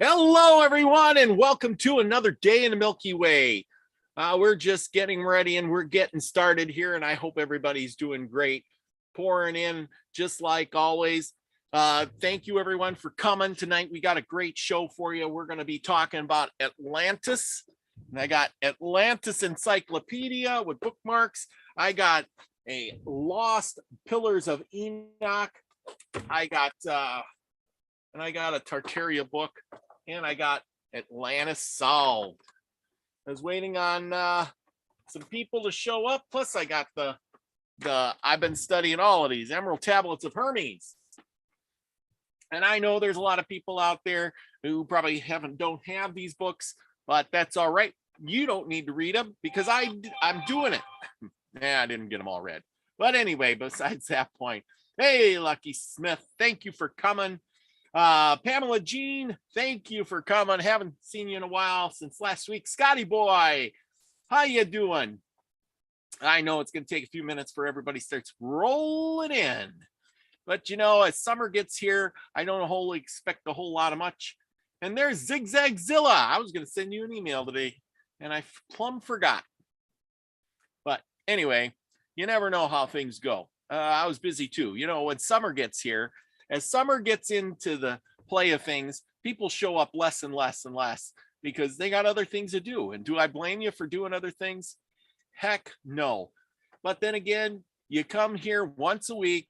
Hello, everyone, and welcome to another day in the Milky Way. We're just getting ready and we're getting started here, and I hope everybody's doing great, pouring in just like always. Thank you, everyone, for coming tonight. We got a great show for you. We're going to be talking about Atlantis, and I got Atlantis Encyclopedia with bookmarks. I got a Lost Pillars of Enoch. I got a Tartaria book. And I got Atlantis solved. I was waiting on some people to show up. Plus, I got the I've been studying all of these Emerald Tablets of Hermes. And I know there's a lot of people out there who probably don't have these books, but that's all right. You don't need to read them because I'm doing it. I didn't get them all read. But anyway, besides that point, hey, Lucky Smith, thank you for coming. Pamela Jean, thank you for coming. Haven't seen you in a while since last week. Scotty boy, how you doing? I know it's going to take a few minutes for everybody starts rolling in, but you know, as summer gets here, I don't expect a whole lot of much. And there's Zigzagzilla. I was going to send you an email today, and I plumb forgot. But anyway, you never know how things go. I was busy too. You know, when summer gets here. As summer gets into the play of things, people show up less and less and less because they got other things to do. And do I blame you for doing other things? Heck no. But then again, you come here once a week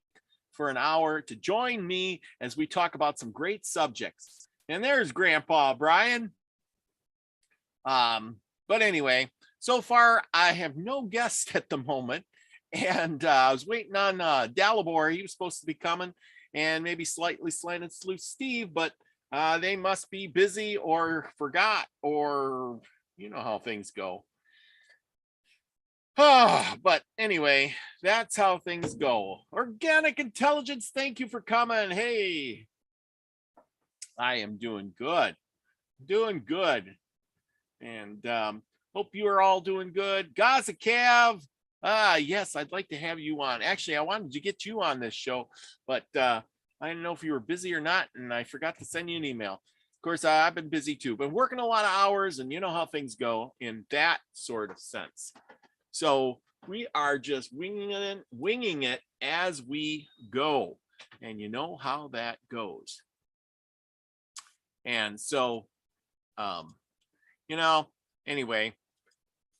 for an hour to join me as we talk about some great subjects. And there's Grandpa Brian. But anyway, so far I have no guest at the moment. And I was waiting on Dalibor. He was supposed to be coming. And maybe slightly slanted sleuth Steve, but they must be busy or forgot, or you know how things go. But anyway, that's how things go. Organic Intelligence, thank you for coming. Hey, I am doing good. And hope you are all doing good. Gaza Cav, yes, I'd like to have you on. Actually, I wanted to get you on this show, but I didn't know if you were busy or not, and I forgot to send you an email. Of course, I've been busy too, been working a lot of hours, and you know how things go in that sort of sense. So we are just winging it as we go, and you know how that goes. And so, you know, anyway,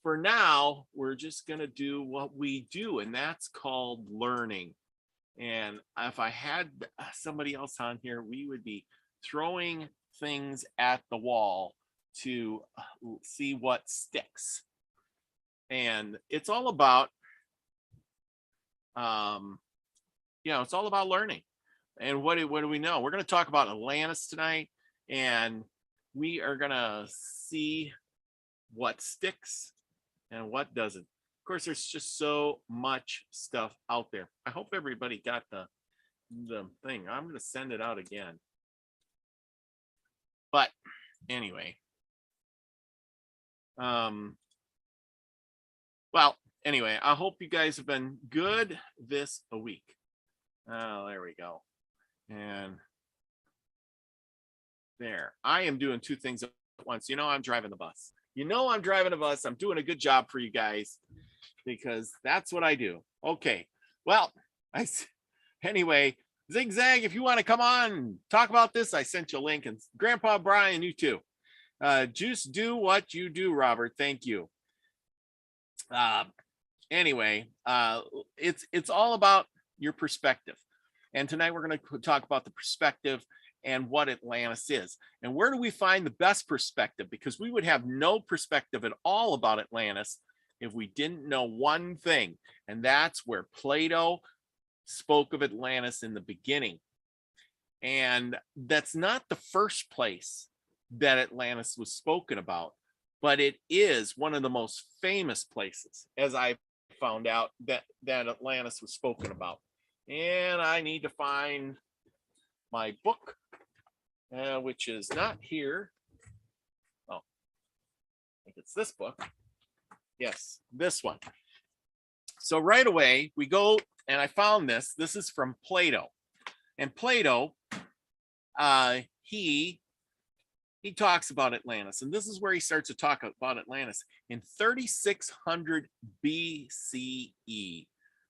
for now, we're just going to do what we do, and that's called learning. And if I had somebody else on here, we would be throwing things at the wall to see what sticks. And it's all about, it's all about learning. And what do we know? We're going to talk about Atlantis tonight, and we are going to see what sticks and what doesn't. Of course, there's just so much stuff out there. I hope everybody got the thing. I'm going to send it out again. But anyway, well, anyway, I hope you guys have been good this week. Oh, there we go. And there, I am doing two things at once. You know, I'm driving the bus. I'm doing a good job for you guys because that's what I do. Okay. Well, anyway, Zigzag, if you want to come on, talk about this, I sent you a link, and Grandpa Brian, you too. Just do what you do, Robert. Thank you. Anyway, it's all about your perspective. And tonight we're going to talk about the perspective and what Atlantis is. And where do we find the best perspective? Because we would have no perspective at all about Atlantis if we didn't know one thing. And that's where Plato spoke of Atlantis in the beginning. And that's not the first place that Atlantis was spoken about, but it is one of the most famous places, as I found out, that Atlantis was spoken about. And I need to find my book, which is not here. Oh, I think it's this book. Yes, this one. So right away we go, and I found this. This is from Plato. And Plato, he he talks about Atlantis, and this is where he starts to talk about Atlantis in 3600 BCE,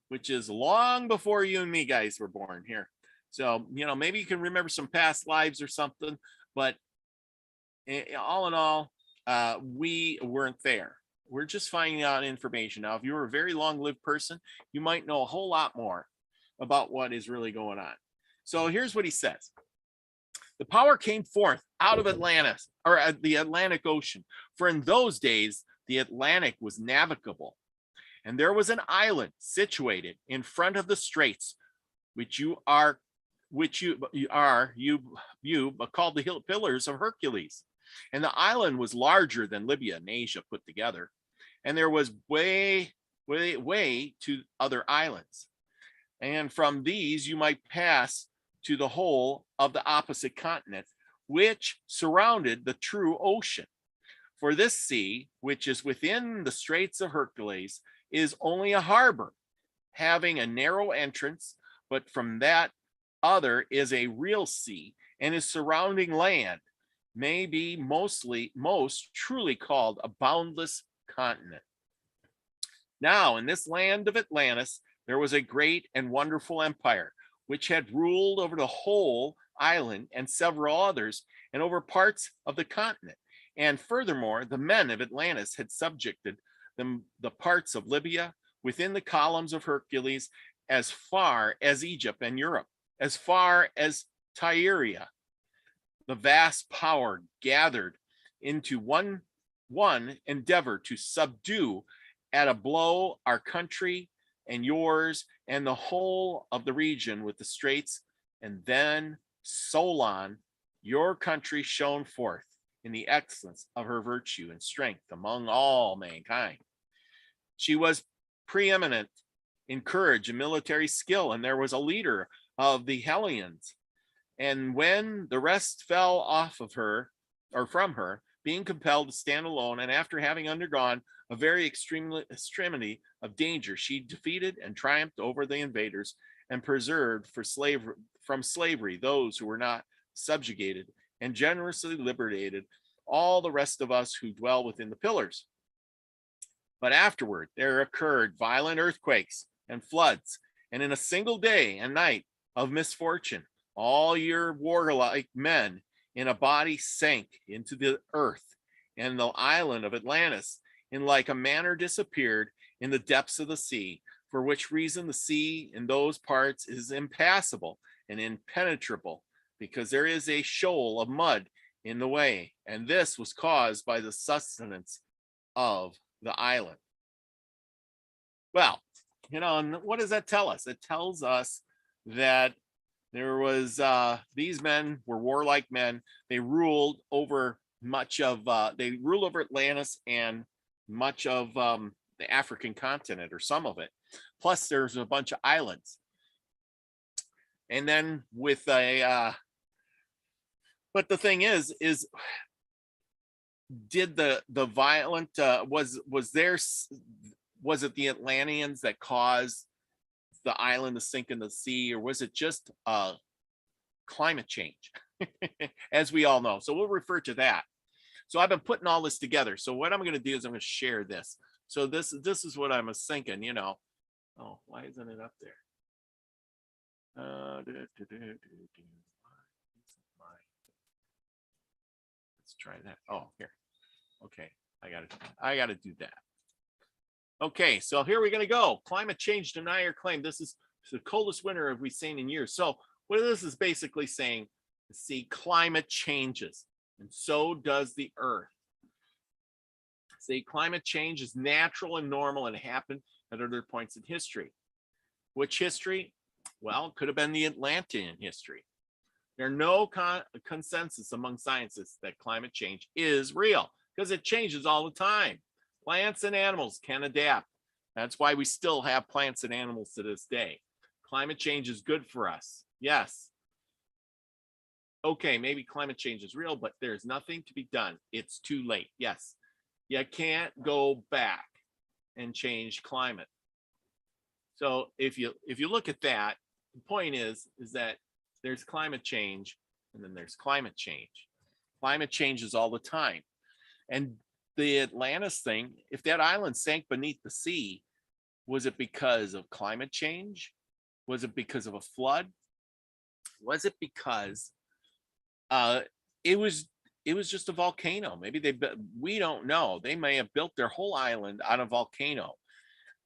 which is long before you and me guys were born here. So, maybe you can remember some past lives or something, but all in all, we weren't there. We're just finding out information. Now, if you were a very long-lived person, you might know a whole lot more about what is really going on. So here's what he says. The power came forth out of Atlantis, or the Atlantic Ocean, for in those days the Atlantic was navigable, and there was an island situated in front of the straits, which you called the Pillars of Hercules. And the island was larger than Libya and Asia put together, and there was way to other islands, and from these you might pass to the whole of the opposite continent, which surrounded the true ocean. For this sea, which is within the Straits of Hercules, is only a harbor, having a narrow entrance, but from that other is a real sea, and is surrounding land, may be most truly called a boundless continent. Now, in this land of Atlantis, there was a great and wonderful empire, which had ruled over the whole island and several others, and over parts of the continent. And furthermore, the men of Atlantis had subjected the parts of Libya within the columns of Hercules, as far as Egypt and Europe, as far as Tyria. The vast power gathered into one endeavor to subdue at a blow our country and yours and the whole of the region with the straits. And then Solon, your country, shone forth in the excellence of her virtue and strength among all mankind. She was preeminent in courage and military skill, and there was a leader of the Hellions. And when the rest fell off of her, or from her, being compelled to stand alone, and after having undergone a very extremity of danger, she defeated and triumphed over the invaders, and preserved from slavery those who were not subjugated, and generously liberated all the rest of us who dwell within the pillars. But afterward there occurred violent earthquakes and floods, and in a single day and night of misfortune, all your warlike men in a body sank into the earth, and the island of Atlantis in like a manner disappeared in the depths of the sea, for which reason the sea in those parts is impassable and impenetrable, because there is a shoal of mud in the way, and this was caused by the sustenance of the island. Well, and what does that tell us? It tells us that there was these men were warlike men. They ruled over Atlantis and much of the African continent, or some of it. Plus, there's a bunch of islands. And then with but the thing is did the violent was it the Atlanteans that caused the island to sink in the sea, or was it just climate change? As we all know. So we'll refer to that. So I've been putting all this together. So what I'm going to do is I'm going to share this. So this is what I was thinking, Oh, why isn't it up there? Let's try that. Oh, here. Okay, I gotta do that. Okay, so here we're gonna go. Climate change denier claim. This is the coldest winter we've seen in years. So what this is basically saying, see, climate changes, and so does the earth. See, climate change is natural and normal, and happened at other points in history. Which history? Well, it could have been the Atlantean history. There's no consensus among scientists that climate change is real, because it changes all the time. Plants and animals can adapt. That's why we still have plants and animals to this day. Climate change is good for us. Yes. Okay, maybe climate change is real, but there's nothing to be done. It's too late. Yes. You can't go back and change climate. So if you look at that, the point is that there's climate change, and then there's climate change. climate changes all the time. And the Atlantis thing, if that island sank beneath the sea, was it because of climate change? Was it because of a flood? Was it because it was just a volcano? Maybe we don't know. They may have built their whole island on a volcano.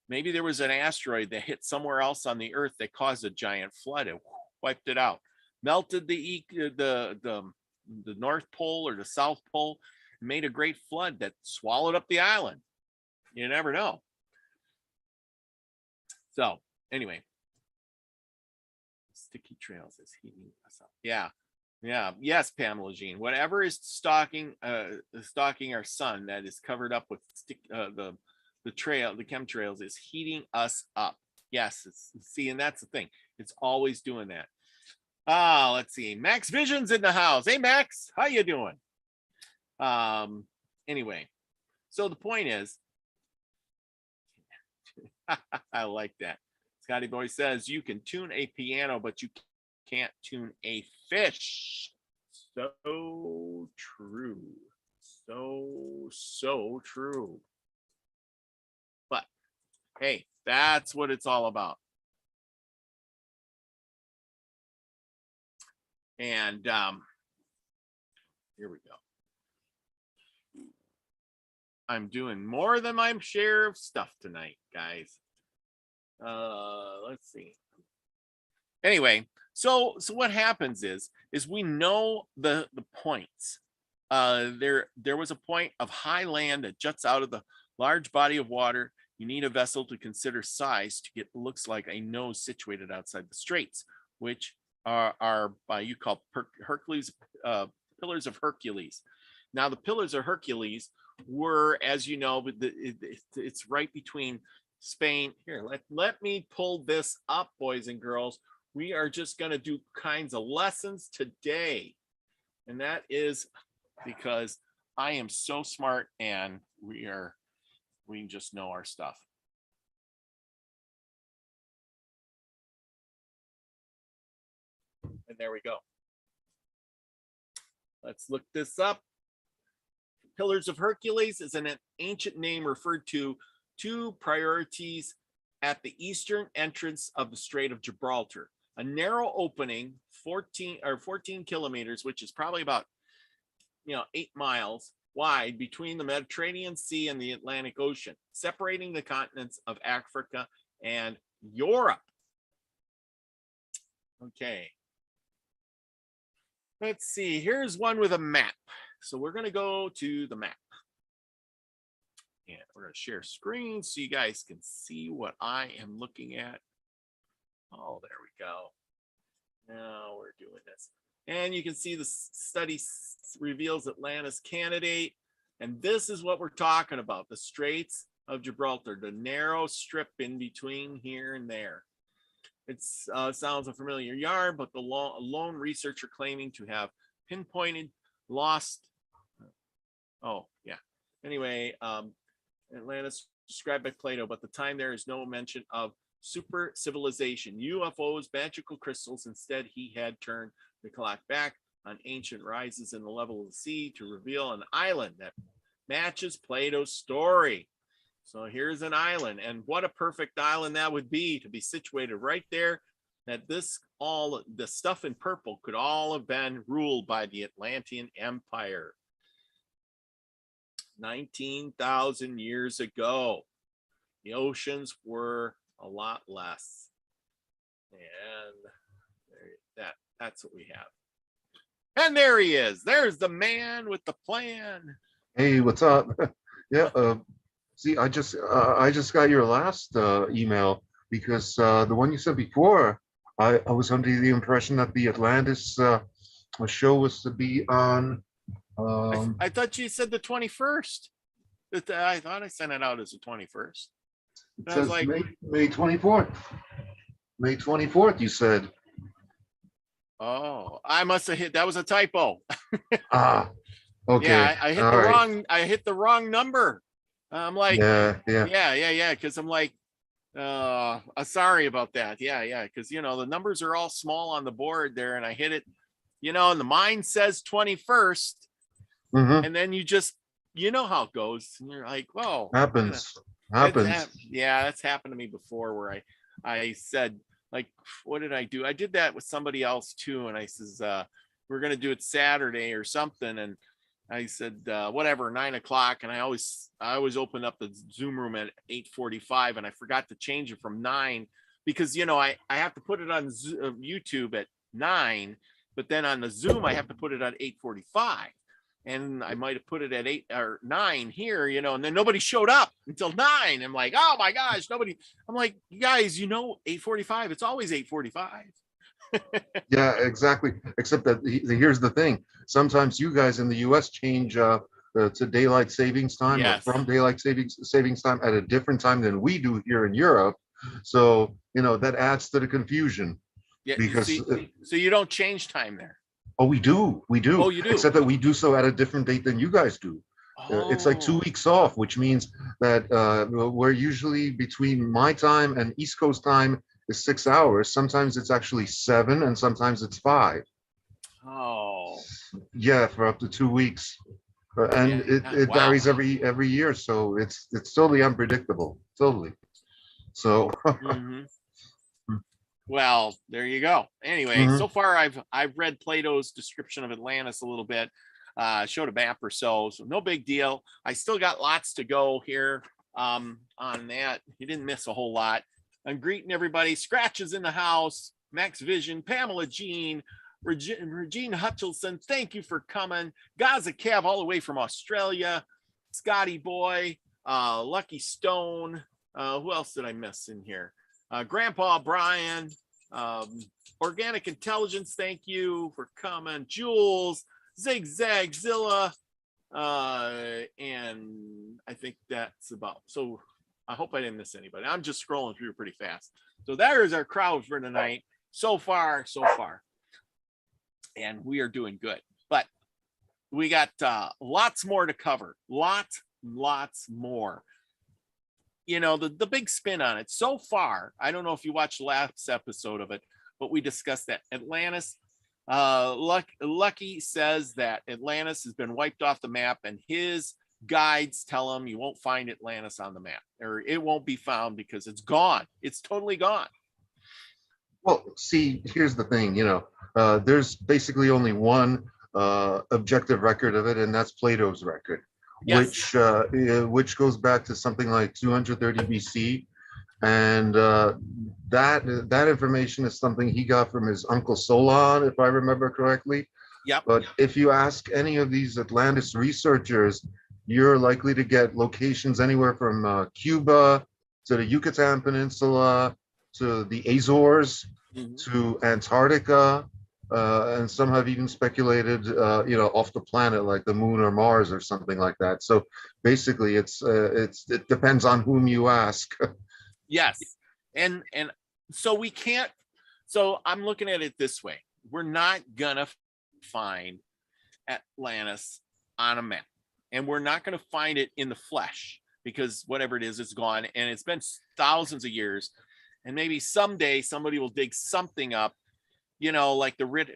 Maybe there was an asteroid that hit somewhere else on the earth that caused a giant flood. It wiped it out, melted the North Pole or the South Pole, made a great flood that swallowed up the island. You never know. So anyway, sticky trails is heating us up. Yeah. Yes, Pamela Jean. Whatever is stalking our sun that is covered up with the chemtrails is heating us up. Yes, see, and that's the thing. It's always doing that. Let's see. Max Vision's in the house. Hey, Max, how you doing? Anyway, so the point is, I like that. Scotty Boy says you can tune a piano, but you can't tune a fish. So true. So true. But hey, that's what it's all about. And here we go. I'm doing more than my share of stuff tonight, guys. Let's see. Anyway, so what happens is we know the points. There was a point of high land that juts out of the large body of water. You need a vessel to consider size to get looks like a nose situated outside the straits, which are you call Hercules, pillars of Hercules. Now the pillars of Hercules were, as you know, it's right between Spain. Here, let me pull this up, boys and girls. We are just going to do kinds of lessons today. And that is because I am so smart and we just know our stuff. And there we go. Let's look this up. Pillars of Hercules is an ancient name referred to two priorities at the eastern entrance of the Strait of Gibraltar. A narrow opening, 14 kilometers, which is probably about 8 miles wide between the Mediterranean Sea and the Atlantic Ocean, separating the continents of Africa and Europe. Okay. Let's see. Here's one with a map. So we're going to go to the map. And we're going to share screen so you guys can see what I am looking at. Oh, there we go. Now we're doing this. And you can see the study reveals Atlantis candidate. And this is what we're talking about. The Straits of Gibraltar, the narrow strip in between here and there. It sounds a familiar yarn, but the lone researcher claiming to have pinpointed lost. Oh, yeah. Anyway, Atlantis described by Plato, but the time there is no mention of super civilization, UFOs, magical crystals. Instead, he had turned the clock back on ancient rises in the level of the sea to reveal an island that matches Plato's story. So here's an island, and what a perfect island that would be to be situated right there, that all the stuff in purple could all have been ruled by the Atlantean Empire 19,000 years ago. The oceans were a lot less, and that's what we have. And there he is. There's the man with the plan. Hey, what's up? Yeah. See, I just got your last email because the one you sent before, I was under the impression that the Atlantis show was to be on. I thought you said the 21st. I thought I sent it out as the 21st. It says like, May 24th. May 24th, you said. Oh, I must have hit. That was a typo. Okay. Yeah, I hit the wrong number. I'm like, yeah. Because I'm like, sorry about that. Yeah. Because the numbers are all small on the board there, and I hit it. And the mine says 21st, Mhm. And then you know how it goes. And you're like, whoa, Happens. That's Happens. yeah, that's happened to me before where I said, like, what did I do? I did that with somebody else too. And I says, we're gonna do it Saturday or something. And I said, whatever, 9 o'clock. And I always open up the Zoom room at 8:45, and I forgot to change it from 9 because I have to put it on YouTube at 9, but then on the Zoom I have to put it on 8:45. And I might have put it at 8 or 9 here, and then nobody showed up until 9. I'm like, oh my gosh, nobody. I'm like, you guys, 8:45. It's always 8:45. Yeah, exactly. Except that here's the thing. Sometimes you guys in the US change to daylight savings time or Yes. from daylight savings time at a different time than we do here in Europe. So, that adds to the confusion Yeah. because So you don't change time there. oh, we Oh, do. you do. Except that we do so at a different date than you guys do. It's like 2 weeks off, which means that we're usually between my time and East Coast time is 6 hours. Sometimes it's actually 7, and sometimes it's 5. Oh. Yeah, for up to 2 weeks, and Yeah. it Wow. varies every year, so it's totally unpredictable, totally. So Mm-hmm. Well, there you go. Anyway, mhm. so far I've read Plato's description of Atlantis a little bit, showed a map or so no big deal. I still got lots to go here on that. You didn't miss a whole lot. I'm greeting everybody. Scratch is in the house. Max Vision, Pamela Jean, Regine Hutchinson, thank you for coming. Gaza Cav all the way from Australia. Scotty Boy, Lucky Stone. Who else did I miss in here? Grandpa Brian, Organic Intelligence, thank you for coming. Jules, Zigzag Zilla, and I think that's about. So I hope I didn't miss anybody. I'm just scrolling through pretty fast. So there is our crowd for tonight. So far, and we are doing good. But we got lots more to cover. Lots more. The big spin on it so far. I don't know if you watched the last episode of it, but we discussed that Atlantis. Lucky says that Atlantis has been wiped off the map, and his guides tell him you won't find Atlantis on the map, or it won't be found because it's gone. It's totally gone. Well, see, here's the thing, there's basically only one objective record of it, and that's Plato's record, Yes. which goes back to something like 230 BC, and that information is something he got from his uncle Solon, if I remember correctly. Yep. But if you ask any of these Atlantis researchers, you're likely to get locations anywhere from Cuba to the Yucatan Peninsula to the Azores to Antarctica, and some have even speculated, off the planet like the moon or Mars or something like that. So basically, it depends on whom you ask. Yes, and so we can't. So I'm looking at it this way: we're not gonna find Atlantis on a map, and we're not gonna find it in the flesh because whatever it is, it's gone, and it's been thousands of years. And maybe someday somebody will dig something up, like the Rit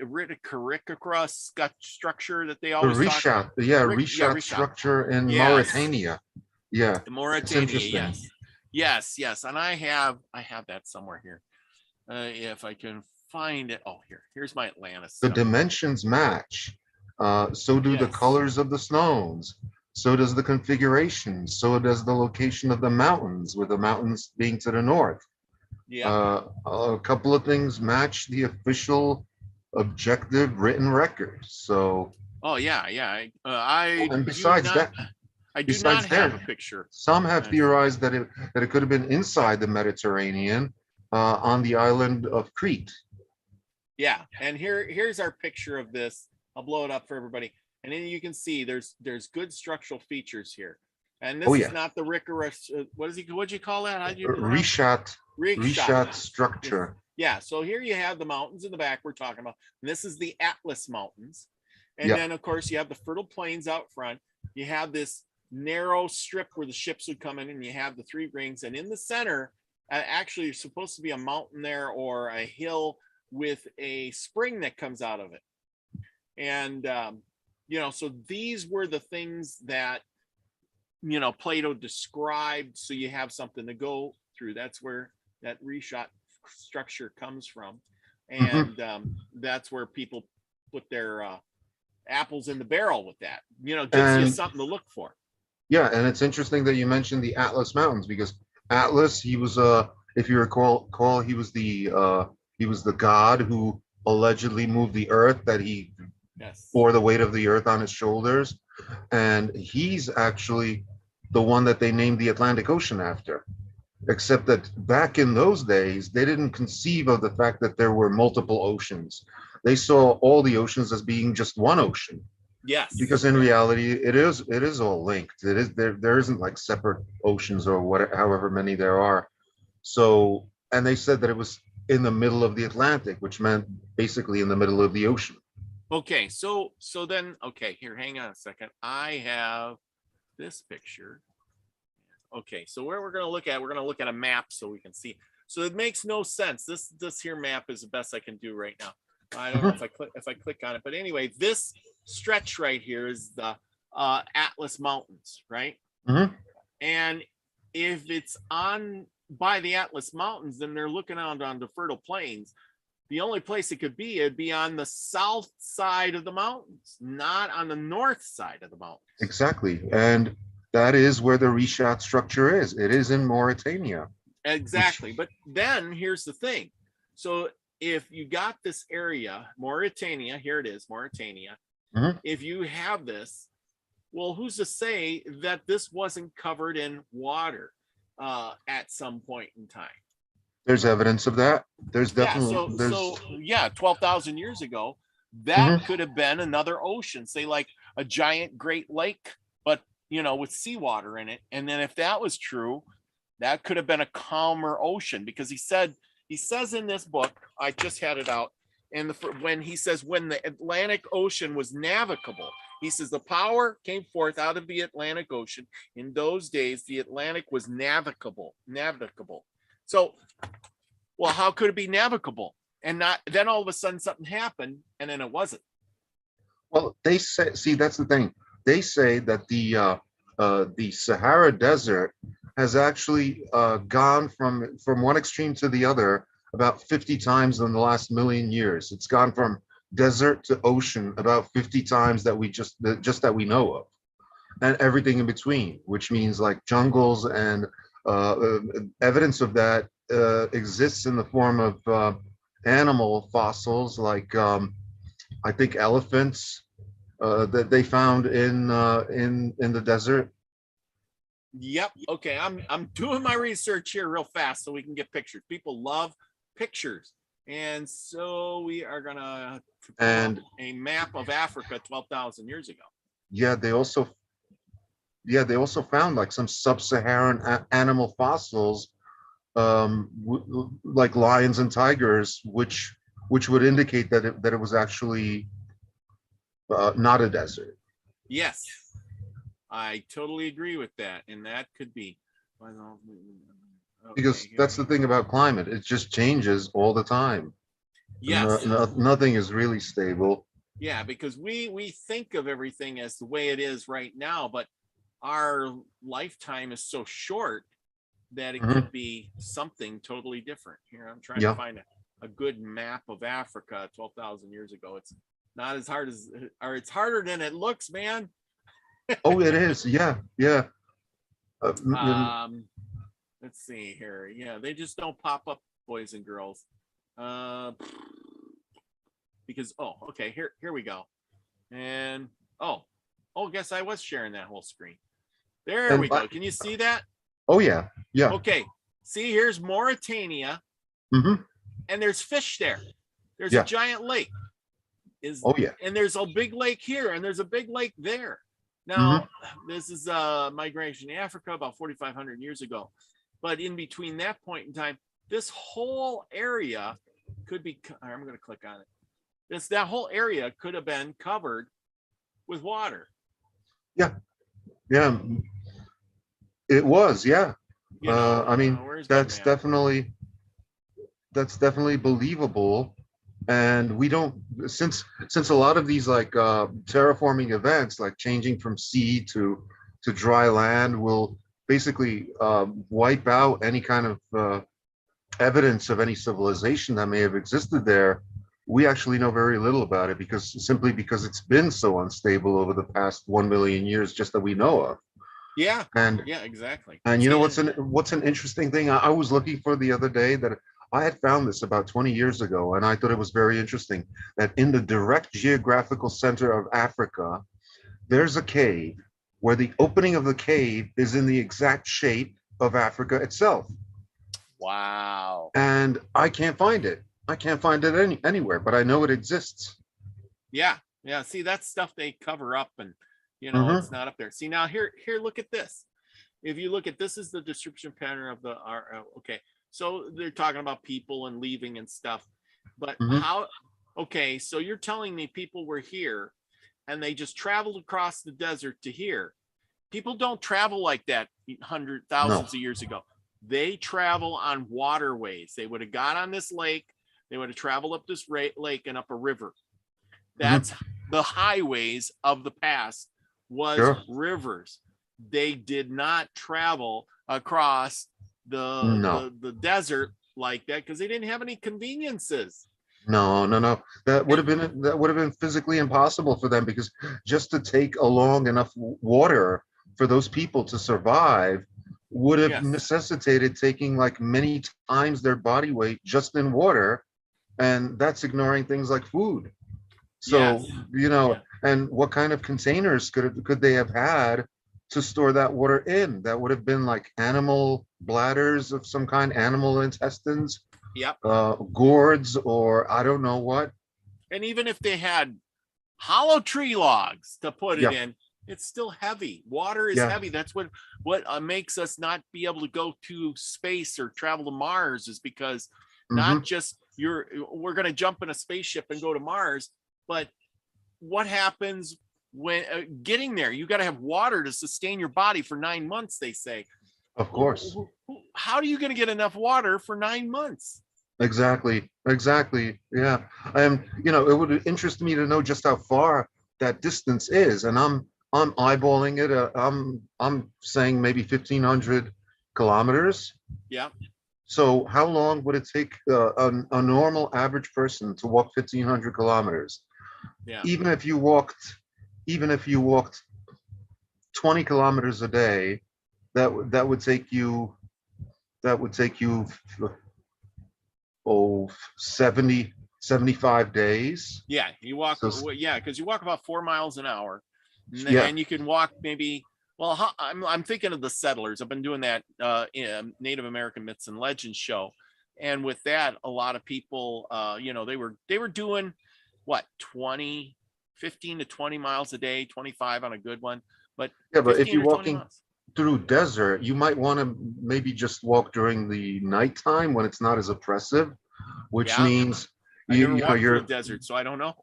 structure that they The always talk about. Rishat structure in Mauritania. Yeah, it's interesting. Yes. And I have that somewhere here. If I can find it. Oh, here's my Atlantis. The dimensions match. So do the colors of the stones. So does the configuration. So does the location of the mountains, with the mountains being to the north. Yeah. A couple of things match the official objective written record. So. Oh yeah. And besides that, I do not have a picture. Some have theorized that it could have been inside the Mediterranean, on the island of Crete. Yeah, and here's our picture of this. I'll blow it up for everybody, and then you can see there's good structural features here. And this is not the Ricarus. What'd you call that? How'd you Rishat structure. Yeah. So here you have the mountains in the back we're talking about. And this is the Atlas Mountains, and then of course you have the fertile plains out front. You have this narrow strip where the ships would come in, and you have the 3 rings, and in the center, actually, you're supposed to be a mountain there or a hill with a spring that comes out of it. And So these were the things that, Plato described. So you have something to go through. That's where that reshot structure comes from. And that's where people put their apples in the barrel with that, gives you something to look for. Yeah, and it's interesting that you mentioned the Atlas Mountains, because Atlas, he was if you recall, he was the god who allegedly moved the earth, that he bore the weight of the earth on his shoulders, and he's actually the one that they named the Atlantic Ocean after. Except that back in those days, they didn't conceive of the fact that there were multiple oceans. They saw all the oceans as being just one ocean. Yes. Because in reality, it is all linked. It is there isn't like separate oceans or whatever, however many there are. So, and they said that it was in the middle of the Atlantic, which meant basically in the middle of the ocean. Okay, so then, okay, here, hang on a second. I have this picture. Okay, so where we're going to look at a map so we can see. So it makes no sense. This here map is the best I can do right now. I don't know if I click on it, but anyway, this stretch right here is the Atlas Mountains, right? And if it's on by the Atlas Mountains, then they're looking out on the fertile plains. The only place it could be, it'd be on the south side of the mountains, not on the north side of the mountains. Exactly, and that is where the reshot structure is. It is in Mauritania. Exactly, but then here's the thing. So if you got this area, Mauritania, here it is, Mauritania. If you have this, well, who's to say that this wasn't covered in water at some point in time? There's evidence of that. There's definitely 12,000 years ago, that could have been another ocean, say like a giant Great Lake, but with seawater in it. And then if that was true, that could have been a calmer ocean, because he says in this book, I just had it out, and when he says when the Atlantic Ocean was navigable, he says the power came forth out of the Atlantic Ocean. In those days, the Atlantic was navigable. So, well, how could it be navigable? And not then all of a sudden something happened and then it wasn't. Well, they say, see, that's the thing. They say that the Sahara Desert has actually gone from one extreme to the other about 50 times in the last million years. It's gone from desert to ocean about 50 times that that we know of, and everything in between, which means like jungles, and evidence of that exists in the form of animal fossils, like I think elephants that they found in the desert. Yep. Okay. I'm doing my research here real fast so we can get pictures. People love pictures, and so we are gonna and a map of Africa 12,000 years ago. Yeah, they also found like some sub-Saharan animal fossils, like lions and tigers, which would indicate that it was actually not a desert. Yes, I totally agree with that, and that could be. Because that's the thing about climate; it just changes all the time. Yes, nothing is really stable. Yeah, because we think of everything as the way it is right now, but our lifetime is so short that it could be something totally different. Here, I'm trying to find a good map of Africa 12,000 years ago. It's not as hard as, or it's harder than it looks, man. Oh, it is. Yeah. Let's see here. Yeah, they just don't pop up, boys and girls. Because okay, here we go. And guess I was sharing that whole screen. There we go. Can you see that? Oh yeah. Okay. See, here's Mauritania. And there's fish there. There's a giant lake. And there's a big lake here, and there's a big lake there. Now, this is migration to Africa about 4,500 years ago. But in between that point in time, this whole area could be, I'm going to click on it. That whole area could have been covered with water. Yeah. It was, yeah. I mean, that's definitely believable. And we don't, since a lot of these like terraforming events, like changing from sea to dry land, will basically wipe out any kind of evidence of any civilization that may have existed there. We actually know very little about it because it's been so unstable over the past 1 million years, just that we know of. Yeah. And Yeah, exactly. and you See, know what's an interesting thing I was looking for the other day, that I had found this about 20 years ago, and I thought it was very interesting that in the direct geographical center of Africa, there's a cave where the opening of the cave is in the exact shape of Africa itself. wow. And I can't find it. I can't find it anywhere, but I know it exists. Yeah. Yeah. See, that's stuff they cover up, and it's Hmm. not up there. See, now here, look at this. If you look at this, is the description pattern of the okay. So they're talking about people and leaving and stuff, but Hmm. how? Okay, so you're telling me people were here and they just traveled across the desert to here. People don't travel like that hundred No. thousands of years ago. They travel on waterways. They would have got on this lake. They would have traveled up this lake and up a river. Hmm. That's the highways of the past, was Sure. rivers. They did not travel across No. the desert like that because they didn't have any conveniences. No, no, no. That would have been physically impossible for them, because just to take along enough water for those people to survive would have Yes. necessitated taking like many times their body weight just in water, and that's ignoring things like food. So, Yes. Yeah. and what kind of containers could they have had to store that water in? That would have been like animal bladders of some kind, animal intestines, Yep. gourds, or I don't know what. And even if they had hollow tree logs to put it Yeah, in, it's still heavy. Water is yeah. heavy. That's what makes us not be able to go to space or travel to Mars, is because not Hmm. just we're going to jump in a spaceship and go to Mars, but what happens when getting there? You got to have water to sustain your body for 9 months, they say. Of course. How are you going to get enough water for 9 months? Exactly. Exactly. Yeah. And it would interest me to know just how far that distance is. And I'm eyeballing it. I'm saying maybe 1,500 kilometers. Yeah. So how long would it take a normal average person to walk 1,500 kilometers? Yeah. Even if you walked, even if you walked 20 kilometers a day, that would take you, that would take you oh 75 days. Yeah. You walk. So Yeah. Because you walk about 4 miles an hour, yeah. and you can walk maybe. Well, I'm thinking of the settlers. I've been doing that in Native American Myths and Legends show, and with that, a lot of people, they were doing what 15 to 20 miles a day, 25 on a good one, but Yeah, but if 15 you're or 20 walking miles. through desert, you might want to maybe just walk during the nighttime when it's not as oppressive, which Yeah, means I never you know walked through a you're desert, so I don't know.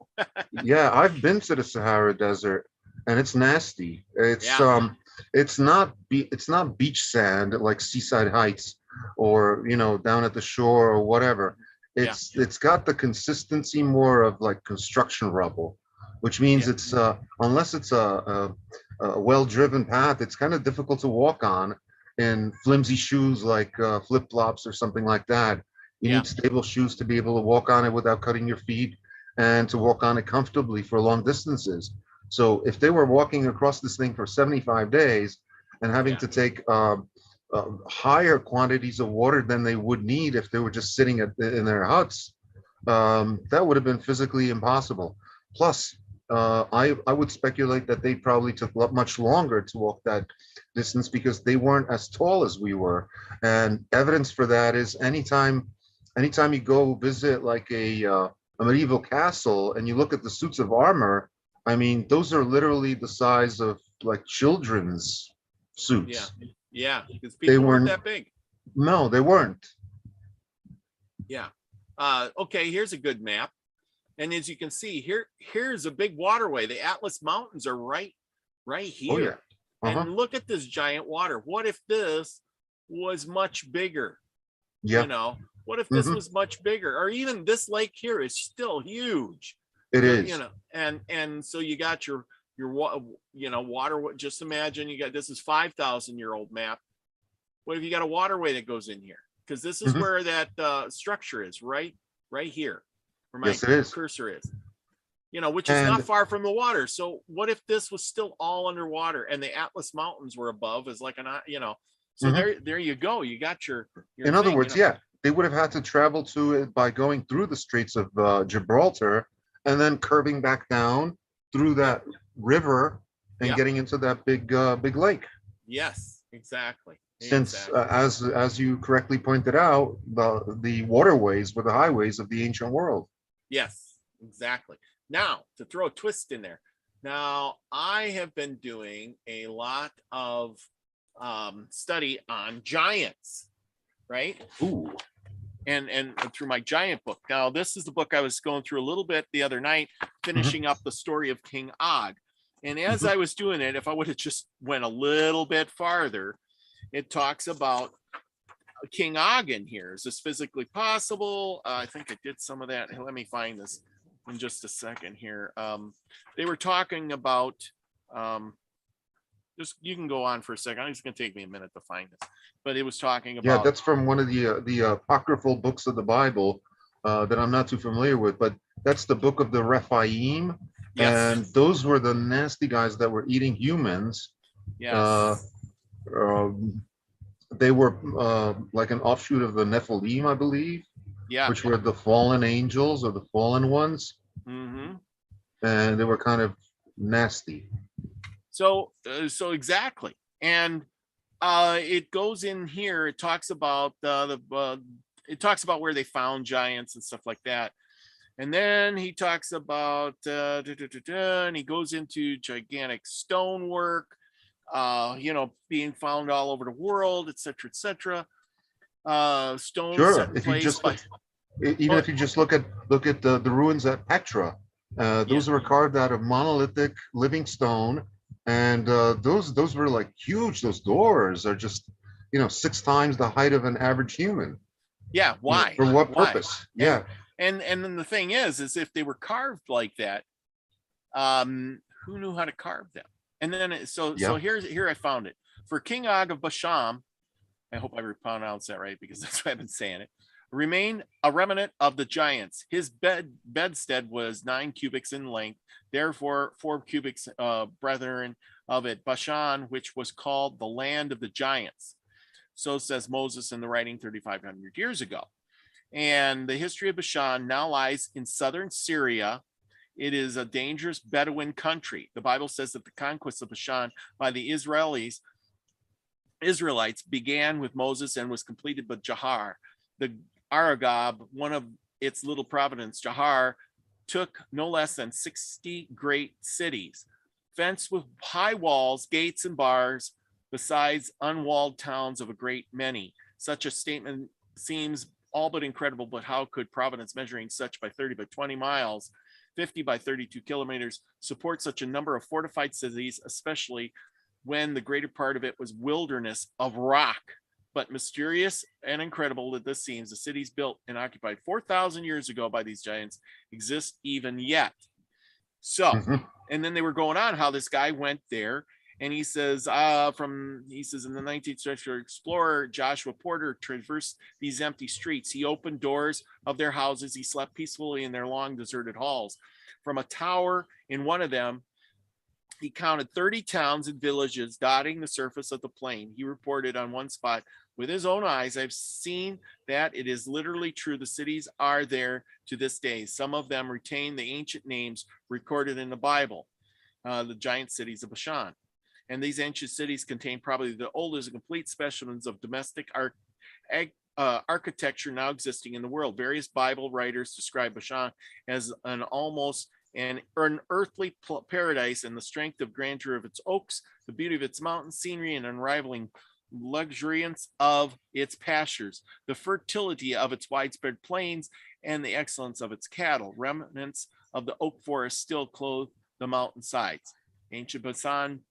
yeah, I've been to the Sahara Desert, and it's nasty. Yeah, It's not beach sand like Seaside Heights, or down at the shore or whatever. yeah, It's got the consistency more of like construction rubble, which means yeah, it's unless it's a well-driven path, it's kind of difficult to walk on in flimsy shoes like flip-flops or something like that. You yeah, need stable shoes to be able to walk on it without cutting your feet, and to walk on it comfortably for long distances. So if they were walking across this thing for 75 days and having yeah, to take higher quantities of water than they would need if they were just sitting in their huts, that would have been physically impossible. Plus, I would speculate that they probably took much longer to walk that distance because they weren't as tall as we were. And evidence for that is anytime you go visit like a medieval castle and you look at the suits of armor, I mean, those are literally the size of like children's yeah, suits. yeah. Because They people weren't weren't, that big. no, they weren't. Yeah. Okay, here's a good map. And as you can see, here's a big waterway. The Atlas Mountains are right Oh yeah. here. Uh-huh. And look at this giant water. What if this was much bigger? You Yeah. know, What if this was much bigger? Or even this lake here is still huge. It So, is. you know, and so you got your water. Just imagine you got, this is 5,000-year-old map. What if you got a waterway that goes in here? Because this is where that structure is, right here, where my cursor is. You know, which is not far from the water. So what if this was still all underwater and the Atlas Mountains were above, as like an, you know, so there you go. You got your in other words, yeah, they would have had to travel to it by going through the Straits of Gibraltar and then curving back down through that river and getting into that big lake. Yes, exactly. Since as you correctly pointed out, the waterways were the highways of the ancient world. Yes, exactly. Now, to throw a twist in there, now I have been doing a lot of study on giants, right? Ooh. And through my giant book. Now, this is the book I was going through a little bit the other night, finishing up the story of King Og. And as I was doing it, if I would have just went a little bit farther, it talks about King Og in here. Is this physically possible? I think I did some of that. Let me find this in just a second here. They were talking about, just, you can go on for a second. It's going to take me a minute to find this, but it was talking about. Yeah, that's from one of the apocryphal books of the Bible that I'm not too familiar with, but that's the book of the Rephaim. Yes. And those were the nasty guys that were eating humans. Yes. They were like an offshoot of the Nephilim, I believe. Yeah. Which were the fallen angels or the fallen ones. And they were kind of nasty. So exactly. And it goes in here. It talks about it talks about where they found giants and stuff like that. And then he talks about and he goes into gigantic stonework, you know, being found all over the world, etc., etc. Stones. Sure. If you just if you just look at the ruins at Petra, those were carved out of monolithic living stone, and those were like huge. Those doors are just, you know, 6 times the height of an average human. Yeah. Why? For what purpose? Yeah. And then the thing is if they were carved like that, who knew how to carve them? And then so here I found it. For King Og of Bashan, I hope I pronounced that right, because that's what I've been saying it. Remain a remnant of the giants. His bedstead was 9 cubits in length, therefore 4 cubits brethren of it, Bashan, which was called the land of the giants. So says Moses in the writing 3,500 years ago. And the history of Bashan now lies in southern Syria. It is a dangerous Bedouin country. The Bible says that the conquest of Bashan by the Israelites began with Moses and was completed by Jahar. The Aragab, one of its little province, Jahar, took no less than 60 great cities, fenced with high walls, gates, and bars, besides unwalled towns of a great many. Such a statement seems all but incredible, but how could Providence, measuring such by 30 by 20 miles, 50 by 32 kilometers, support such a number of fortified cities, especially when the greater part of it was wilderness of rock? But mysterious and incredible that this seems, the cities built and occupied 4,000 years ago by these giants exist even yet. So, and then they were going on how this guy went there, and he says, in the 19th century explorer Joshua Porter traversed these empty streets. He opened doors of their houses. He slept peacefully in their long deserted halls. From a tower in one of them, he counted 30 towns and villages dotting the surface of the plain. He reported on one spot, with his own eyes, I've seen that it is literally true. The cities are there to this day. Some of them retain the ancient names recorded in the Bible, the giant cities of Bashan. And these ancient cities contain probably the oldest and complete specimens of domestic architecture now existing in the world. Various Bible writers describe Bashan as an almost an earthly paradise, and the strength of grandeur of its oaks, the beauty of its mountain scenery, and unrivaling luxuriance of its pastures, the fertility of its widespread plains, and the excellence of its cattle. Remnants of the oak forest still clothe the mountain sides. Ancient Bashan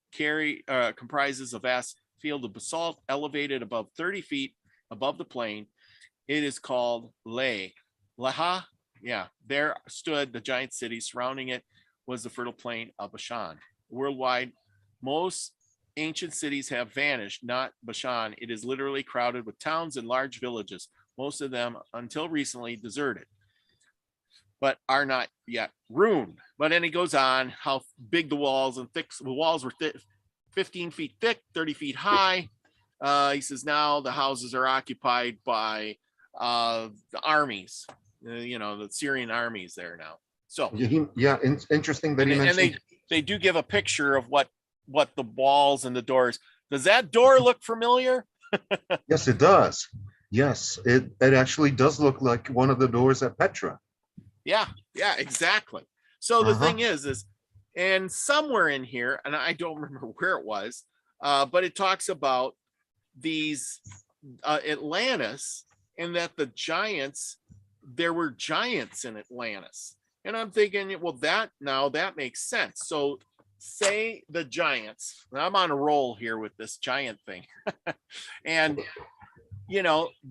comprises a vast field of basalt elevated above 30 feet above the plain. It is called Laha. Yeah, there stood the giant city. Surrounding it was the fertile plain of Bashan. Worldwide, most ancient cities have vanished, not Bashan. It is literally crowded with towns and large villages, most of them until recently deserted, but are not yet ruined. But then he goes on how big the walls and thick the walls were 15 feet thick, 30 feet high. He says now the houses are occupied by the armies, the Syrian armies there now. So interesting that he and mentioned. they do give a picture of what the walls and the doors. Does that door look familiar? Yes, it does. Yes, it actually does look like one of the doors at Petra. Yeah, exactly. So the thing is, and somewhere in here, and I don't remember where it was, but it talks about these Atlantis, and that the giants, there were giants in Atlantis. And I'm thinking, well, that makes sense. So say the giants, and I'm on a roll here with this giant thing. And,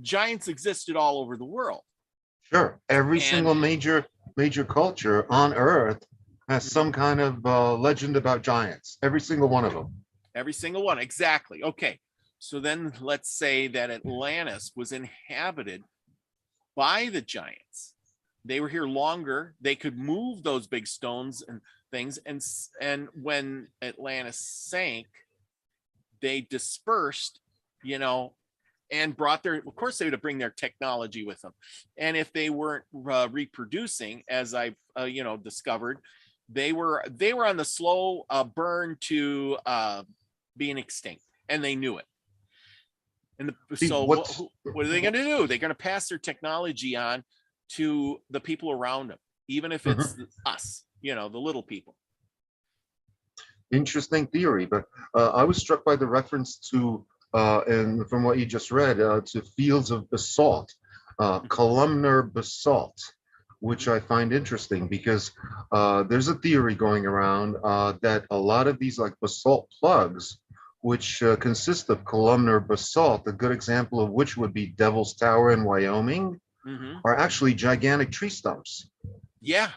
giants existed all over the world. Sure. Every single major culture on Earth has some kind of legend about giants. Every single one of them. Every single one. Exactly. Okay. So then let's say that Atlantis was inhabited by the giants. They were here longer. They could move those big stones and things. And when Atlantis sank, they dispersed, and brought of course they would bring their technology with them. And if they weren't reproducing, as I've, discovered, they were on the slow burn to being extinct, and they knew it. And so what are they going to do? They're going to pass their technology on to the people around them, even if it's us, the little people. Interesting theory, but I was struck by the reference to, and from what you just read, to fields of basalt, columnar basalt, which I find interesting because there's a theory going around that a lot of these like basalt plugs, which consist of columnar basalt, a good example of which would be Devil's Tower in Wyoming, are actually gigantic tree stumps. Yeah.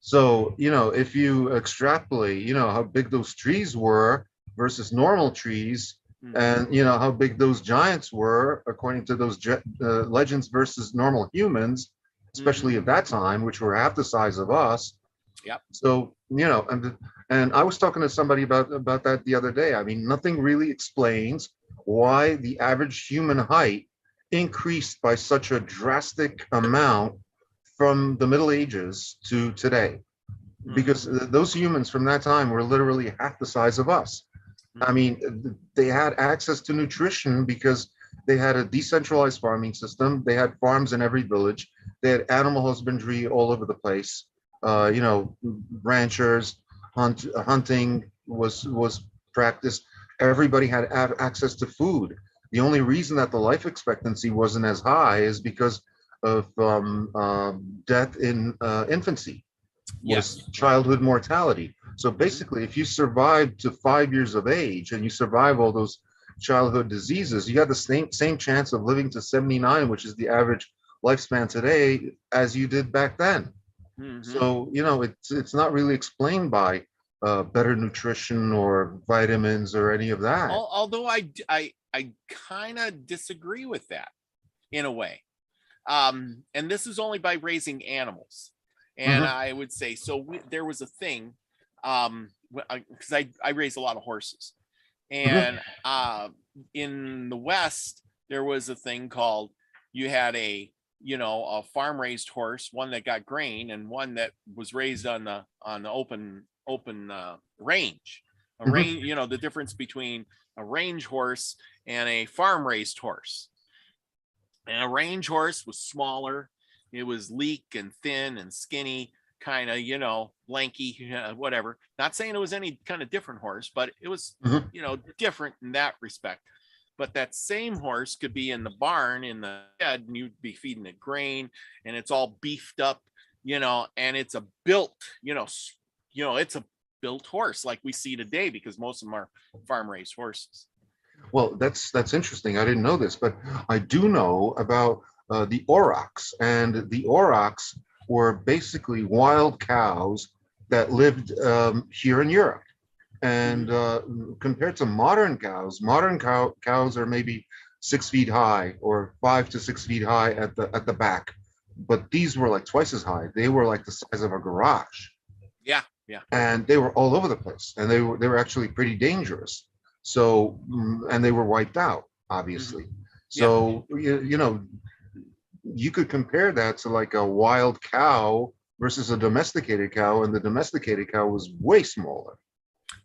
So, if you extrapolate, how big those trees were versus normal trees, and, how big those giants were, according to those legends versus normal humans, especially at that time, which were half the size of us. Yep. So, and I was talking to somebody about that the other day. I mean, nothing really explains why the average human height increased by such a drastic amount from the Middle Ages to today, because those humans from that time were literally half the size of us. I mean, they had access to nutrition because they had a decentralized farming system. They had farms in every village. They had animal husbandry all over the place. Ranchers, hunting was practiced. Everybody had access to food. The only reason that the life expectancy wasn't as high is because of death in infancy, was childhood mortality. So basically, if you survive to 5 years of age and you survive all those childhood diseases, you got the same chance of living to 79, which is the average lifespan today, as you did back then. So, it's not really explained by better nutrition or vitamins or any of that. Although I kind of disagree with that in a way. And this is only by raising animals. And I would say, there was a thing, because I raise a lot of horses. And in the West, there was a thing called, you had a farm raised horse, one that got grain, and one that was raised on the open range. A range, the difference between a range horse and a farm raised horse. And a range horse was smaller. It was lean and thin and skinny, kind of, lanky, whatever. Not saying it was any kind of different horse, but it was, different in that respect. But that same horse could be in the barn in the shed, and you'd be feeding it grain, and it's all beefed up, and it's a built, it's a built horse like we see today, because most of them are farm raised horses. Well, that's interesting. I didn't know this, but I do know about the aurochs, and the aurochs were basically wild cows that lived here in Europe. And compared to modern cows, cows are maybe 6 feet high or 5 to 6 feet high at the back, but these were like twice as high. They were like the size of a garage, Yeah, yeah. and they were all over the place, and they were actually pretty dangerous. So and they were wiped out, obviously. Yeah. So you know, you could compare that to like a wild cow versus a domesticated cow, and the domesticated cow was way smaller.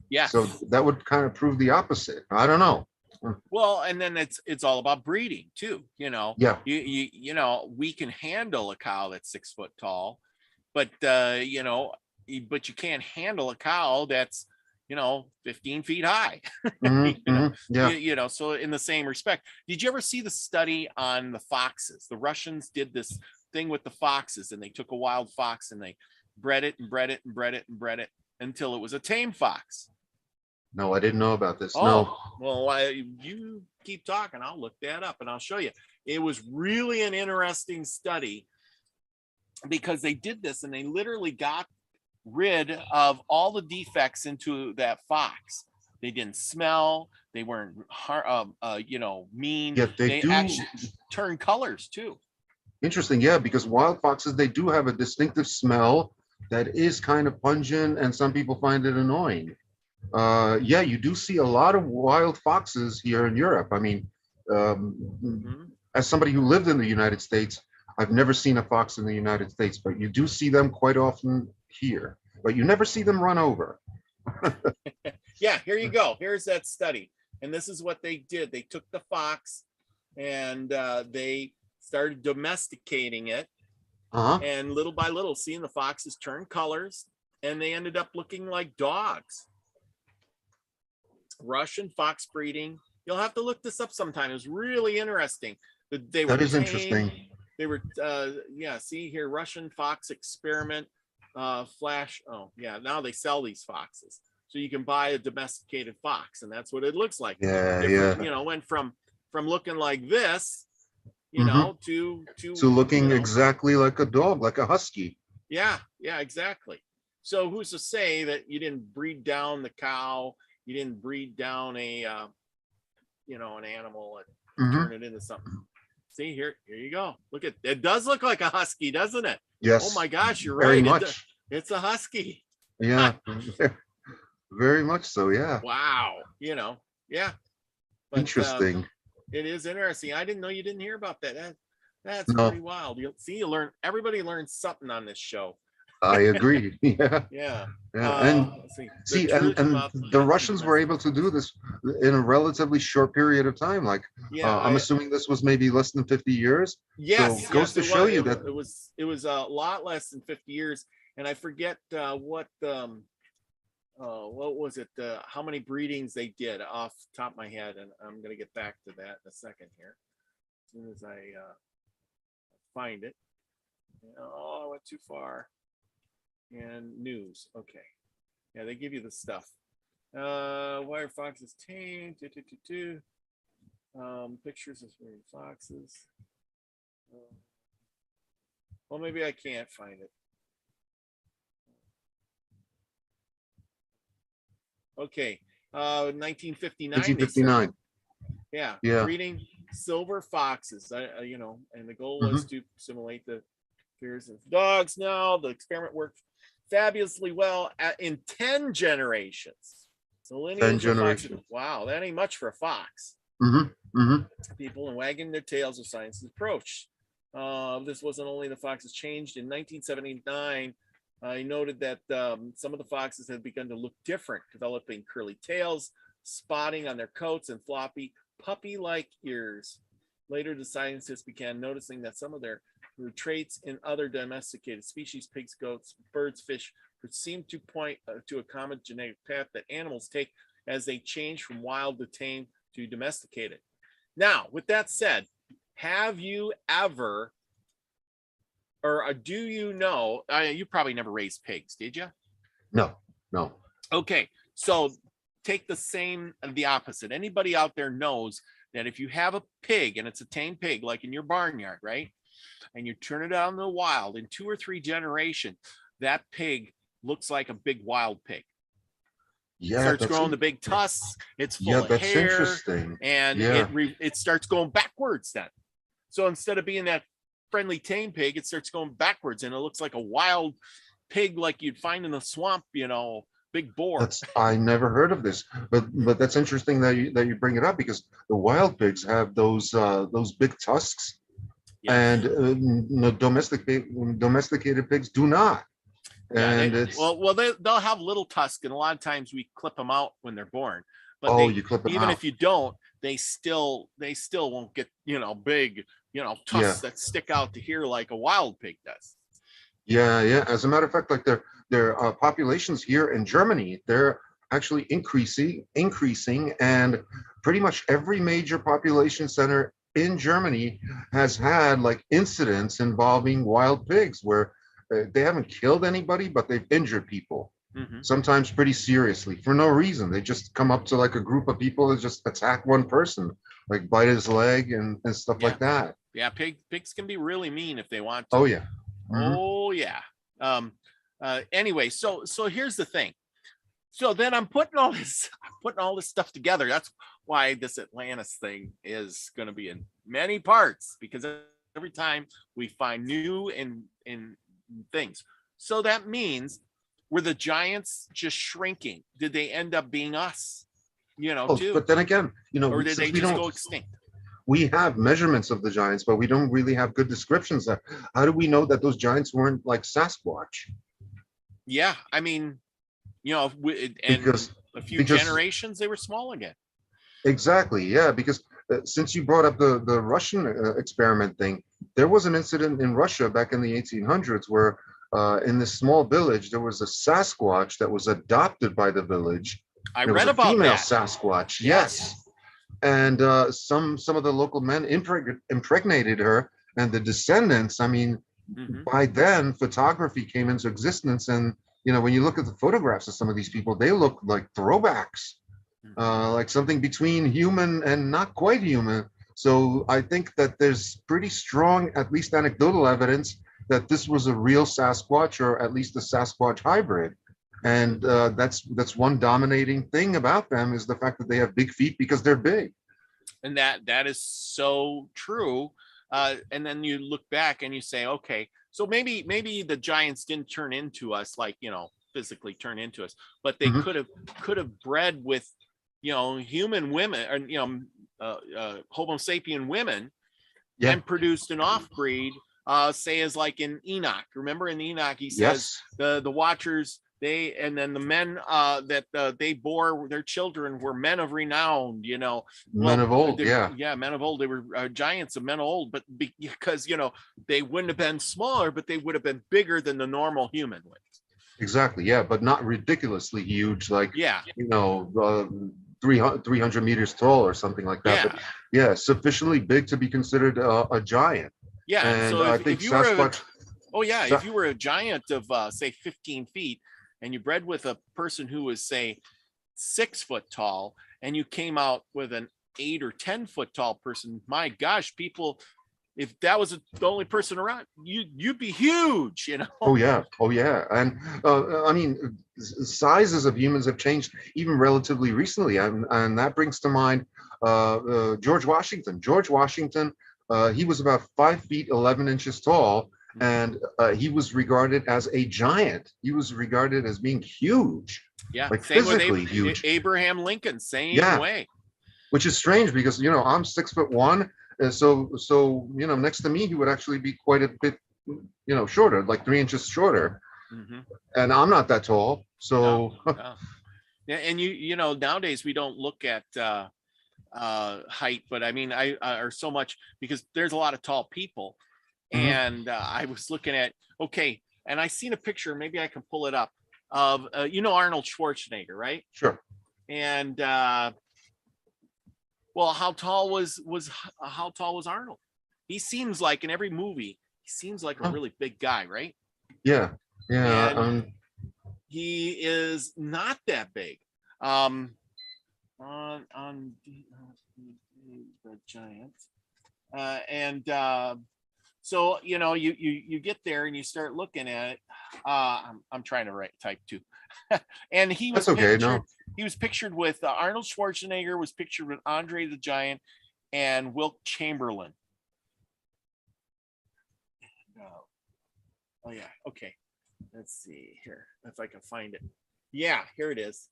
Yes. So that would kind of prove the opposite. I don't know. Well, and then it's all about breeding too. You know, Yeah. you know, we can handle a cow that's 6 foot tall, but you know, but you can't handle a cow that's, you know, 15 feet high. Mhm, You know, mhm, yeah. you know, so in the same respect, did you ever see the study on the foxes? The Russians did this thing with the foxes, and they took a wild fox and they bred it and bred it and bred it and bred it until it was a tame fox. No, I didn't know about this. No. Oh, well, you keep talking. I'll look that up and I'll show you. It was really an interesting study because they did this and they literally got rid of all the defects into that fox. They didn't smell. They weren't, you know, mean. Yeah, they do. actually turn colors too. Interesting. Yeah, because wild foxes, they do have a distinctive smell that is kind of pungent, and some people find it annoying. Yeah, you do see a lot of wild foxes here in Europe. I mean, as somebody who lived in the United States, I've never seen a fox in the United States, but you do see them quite often here. But you never see them run over. Yeah, here you go. Here's that study. And this is what they did. They took the fox and they started domesticating it. And little by little, seeing the foxes turn colors, and they ended up looking like dogs. Russian fox breeding. You'll have to look this up sometime. It was really interesting. They were That is tame. interesting. They were, yeah, see here, Russian fox experiment, flash. Oh, yeah, now they sell these foxes. So you can buy a domesticated fox, and that's what it looks like. Yeah, yeah. You know, went from looking like this, you know, to looking, you know, exactly like a dog, like a husky. Yeah, yeah, exactly. So who's to say that you didn't breed down the cow? You didn't breed down a, you know, an animal and turn it into something. See here, here you go. Look at it. Does look like a husky, doesn't it? Yes. Oh my gosh, you're very right. much. It's a husky. Yeah. Very much so. Yeah. Wow. You know. Yeah. But, Interesting. it is interesting. I didn't know you didn't hear about that. That's No. pretty wild. You see, you learn. Everybody learns something on this show. I agree. Yeah. Yeah. Yeah. And see, and the Russians were able to do this in a relatively short period of time. Like, yeah, I'm assuming this was maybe less than 50 years. Yes, So goes to show you that it was a lot less than 50 years. And I forget what was it? How many breedings they did off the top of my head, and I'm gonna get back to that in a second here. As soon as I find it. Oh, I went too far. And news. Okay. Yeah, they give you the stuff. Wire foxes tame. Pictures of foxes. Well, maybe I can't find it. Okay. 1959. 1959. Yeah. Yeah. Breeding silver foxes. You know, and the goal was to simulate the fears of dogs. Now the experiment worked fabulously well in 10 generations. So 10 generations. Wow, that ain't much for a fox. People and wagging their tails of science's approach. This wasn't only the foxes changed. In 1979, I noted that some of the foxes had begun to look different, developing curly tails, spotting on their coats, and floppy puppy-like ears. Later, the scientists began noticing that some of their traits in other domesticated species, pigs, goats, birds, fish, which seem to point to a common genetic path that animals take as they change from wild to tame to domesticated. Now, with that said, have you ever, or do you know, you probably never raised pigs, did you? No, no. Okay, so take the opposite. Anybody out there knows that if you have a pig and it's a tame pig, like in your barnyard, right? And you turn it out in the wild, in 2 or 3 generations, that pig looks like a big wild pig. Yeah, Starts growing the big tusks. It's full of that's hair, interesting. and it starts going backwards then. So instead of being that friendly tame pig, it starts going backwards, and it looks like a wild pig, like you'd find in the swamp. Big boar. I never heard of this, but that's interesting that you bring it up, because the wild pigs have those big tusks, Yes. and domesticated pigs do not. And they'll have little tusks, and a lot of times we clip them out when they're born. But you clip them even out. if you don't, they still won't get big tusks that stick out to here like a wild pig does. Yeah. As a matter of fact, like their populations here in Germany, they're actually increasing, and pretty much every major population center in Germany has had like incidents involving wild pigs where they haven't killed anybody, but they've injured people. Mm-hmm. Sometimes pretty seriously for no reason. They just come up to like a group of people and just attack one person, like bite his leg and stuff like that. Yeah, pigs can be really mean if they want to. Oh yeah. Mm-hmm. Oh yeah. Anyway, so here's the thing. So then I'm putting all this stuff together. That's why this Atlantis thing is going to be in many parts, because every time we find new and things. So that means, were the giants just shrinking? Did they end up being us? Too? But then again, or did they just go extinct? We have measurements of the giants, but we don't really have good descriptions. How do we know that those giants weren't like Sasquatch? Yeah, I mean, because a few generations they were small again. Exactly. Yeah, because since you brought up the Russian experiment thing, there was an incident in Russia back in the 1800s where in this small village there was a Sasquatch that was adopted by the village. I read about female that. Sasquatch. Yes. And some of the local men impregnated her, and the descendants. I mean, by then photography came into existence, and when you look at the photographs of some of these people, they look like throwbacks, like something between human and not quite human. So I think that there's pretty strong, at least anecdotal evidence, that this was a real Sasquatch, or at least a Sasquatch hybrid. And that's one dominating thing about them, is the fact that they have big feet because they're big. And that is so true. And then you look back and you say, okay, so maybe the giants didn't turn into us, like, physically turn into us, but they could have bred with, human women, or, Homo sapien women, and produced an off-breed, say as like in Enoch. Remember in Enoch, he says the Watchers, and then the men that they bore their children were men of renown, men of old. Men of old. They were giants of men of old, but because they wouldn't have been smaller, but they would have been bigger than the normal human would. Exactly. Yeah, but not ridiculously huge, like 300 meters tall or something like that. But sufficiently big to be considered a giant. Yeah. And so I think if you Sasquatch. if you were a giant of say 15 feet, and you bred with a person who was say 6 foot tall, and you came out with an 8 or 10 foot tall person, my gosh, people, if that was the only person around, you'd be huge, Oh yeah. And I mean, sizes of humans have changed even relatively recently, and that brings to mind George Washington. He was about 5 feet 11 inches tall. And he was regarded as a giant. He was regarded as being huge. Yeah, like same physically with huge. Abraham Lincoln, same way. Which is strange, because I'm 6'1", and so next to me he would actually be quite a bit shorter, like 3 inches shorter. And I'm not that tall, so. No. Yeah, and nowadays we don't look at height, but I mean or so much, because there's a lot of tall people. And I was looking at, and I seen a picture, maybe I can pull it up, of Arnold Schwarzenegger, right? Sure. And how tall was Arnold? He seems like, in every movie, he seems like a really big guy, right? Yeah. He is not that big. on the giant. So you get there and you start looking at it. I'm trying to type too. And he was That's okay. pictured, No. he was pictured with Arnold Schwarzenegger was pictured with Andre the Giant and Wilt Chamberlain. Oh yeah, okay. Let's see here if I can find it. Yeah, here it is.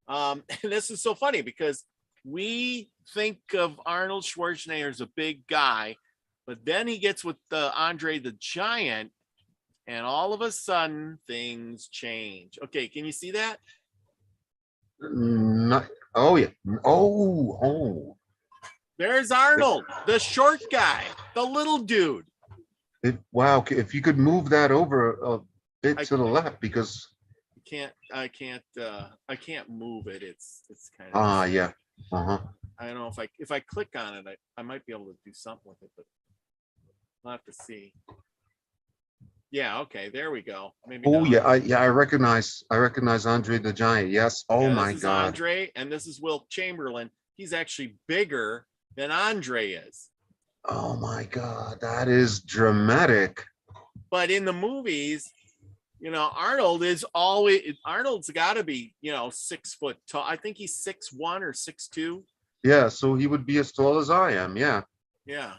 And this is so funny because we think of Arnold Schwarzenegger as a big guy, but then he gets with the Andre the Giant, and all of a sudden things change. Okay, can you see that? Not, oh yeah. Oh. There's Arnold, the short guy, the little dude. Wow. If you could move that over a bit to the left, because I can't move it. It's kind of yeah. I don't know if I click on it, I might be able to do something with it, but I'll have to see. Yeah, okay, there we go. Maybe Oh now. I recognize Andre the Giant. Yes. Oh Yeah, my this is God. Andre, and this is Wilt Chamberlain. He's actually bigger than Andre is. Oh my God, that is dramatic. But in the movies, Arnold's got to be 6 foot tall. I think he's 6'1" or 6'2". Yeah, so he would be as tall as I am. Yeah. Yeah.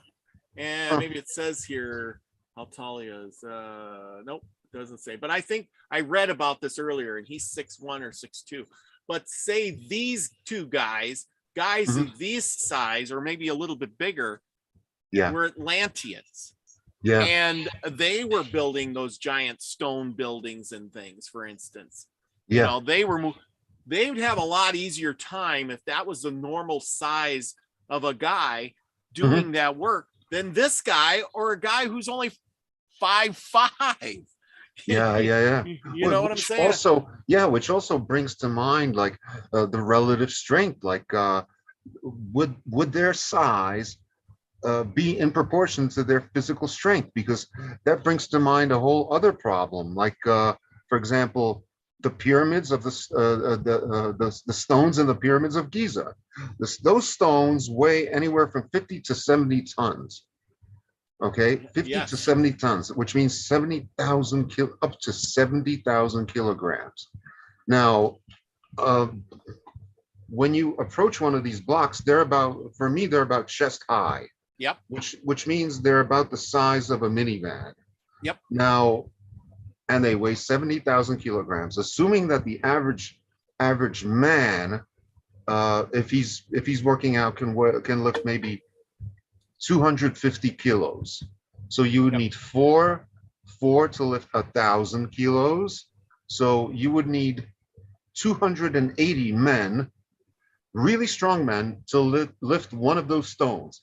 And maybe it says here how tall he is. Nope, it doesn't say. But I think I read about this earlier, and he's 6'1" or 6'2". But say these two guys of this size, or maybe a little bit bigger, were Atlanteans. Yeah. And they were building those giant stone buildings and things, for instance. Yeah. They would have a lot easier time if that was the normal size of a guy doing that work than this guy, or a guy who's only 5'5". Yeah. You know what I'm saying? Which also brings to mind like the relative strength. Like would their size be in proportion to their physical strength? Because that brings to mind a whole other problem. Like for example, the pyramids of the stones in the pyramids of Giza. Those stones weigh anywhere from 50 to 70 tons. Okay, 50 to 70 tons, which means 70,000 up to 70,000 kilograms. Now, when you approach one of these blocks, they're about chest high. Yep. Which means they're about the size of a minivan. Yep. Now, and they weigh 70,000 kilograms, assuming that the average man, if he's working out, can lift maybe 250 kilos. So you would need four to lift 1,000 kilos. So you would need 280 men, really strong men, to lift one of those stones.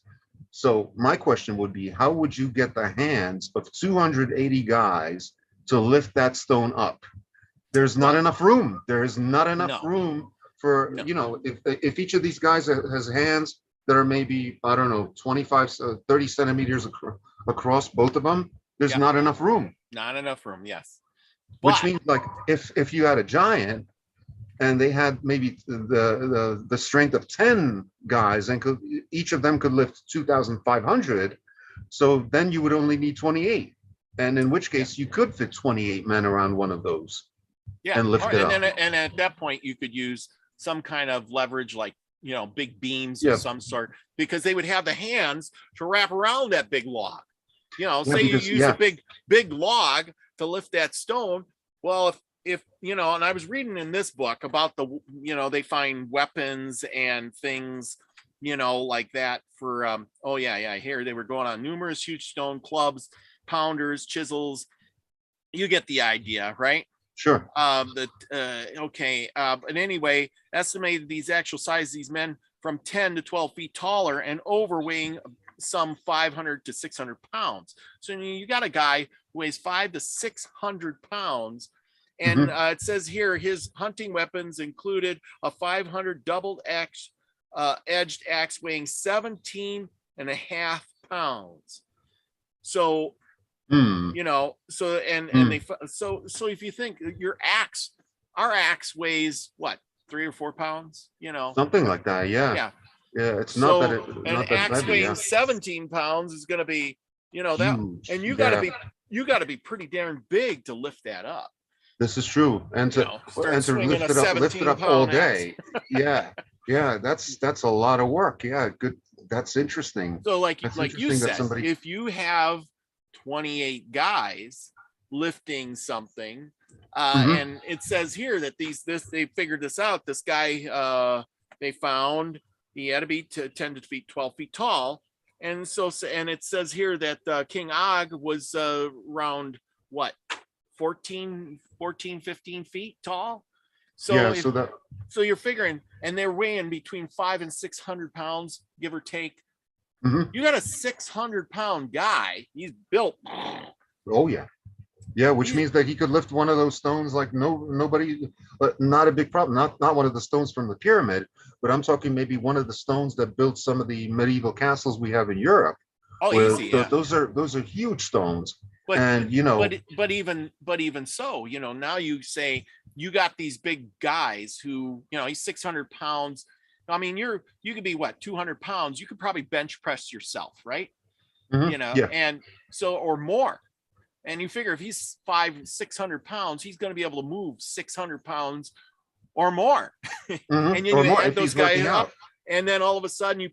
So my question would be, how would you get the hands of 280 guys to lift that stone up? There's not enough room. There is not enough room for, if each of these guys has hands that are maybe, I don't know, 25, 30 centimeters across, both of them, there's not enough room. Not enough room, yes. Which means like if you had a giant and they had maybe the strength of 10 guys and each of them could lift 2,500, so then you would only need 28. And in which case you could fit 28 men around one of those and lift it up. And at that point you could use some kind of leverage, like big beams of some sort, because they would have the hands to wrap around that big log. Say you use a big log to lift that stone. Well, if and I was reading in this book about they find weapons and things like that for here they were going on numerous huge stone clubs, pounders, chisels. You get the idea, right? Sure. But anyway, estimated these actual size, these men from 10 to 12 feet taller and overweighing some 500 to 600 pounds. So you got a guy who weighs 500 to 600 pounds. And it says here his hunting weapons included a 500 doubled edged axe weighing 17 and a half pounds. So so if you think our axe weighs what, 3 or 4 pounds, something like that. Yeah. Yeah. Yeah. It's So an not that axe heavy. weighing Yeah. 17 pounds is going to be, that, Huge. and you Yeah. got to be pretty darn big to lift that up. This is true. And Start swinging a lift it 17 up all pound axe. day. Yeah. Yeah. That's a lot of work. Yeah. Good. That's interesting. So like That's you interesting that said, somebody. if you have 28 guys lifting something, and it says here that they figured this out. This guy, they found he had to be 10 to 12 feet tall. And it says here that King Og was around what, 14, 15 feet tall. So Yeah. so you're figuring, and they're weighing between 500 and 600 pounds, give or take. You got a 600-pound guy. He's built. Oh yeah. Yeah, which means that he could lift one of those stones like nobody, but not a big problem. Not one of the stones from the pyramid, but I'm talking maybe one of the stones that built some of the medieval castles we have in Europe. Oh, easy. Yeah. Those are huge stones. But and but even so, now you say you got these big guys who, he's 600 pounds. I mean, you could be what, 200 pounds. You could probably bench press yourself, right? Yeah. And so, or more. And you figure if he's 600 pounds, he's going to be able to move 600 pounds or more. And you add those guys up, and then all of a sudden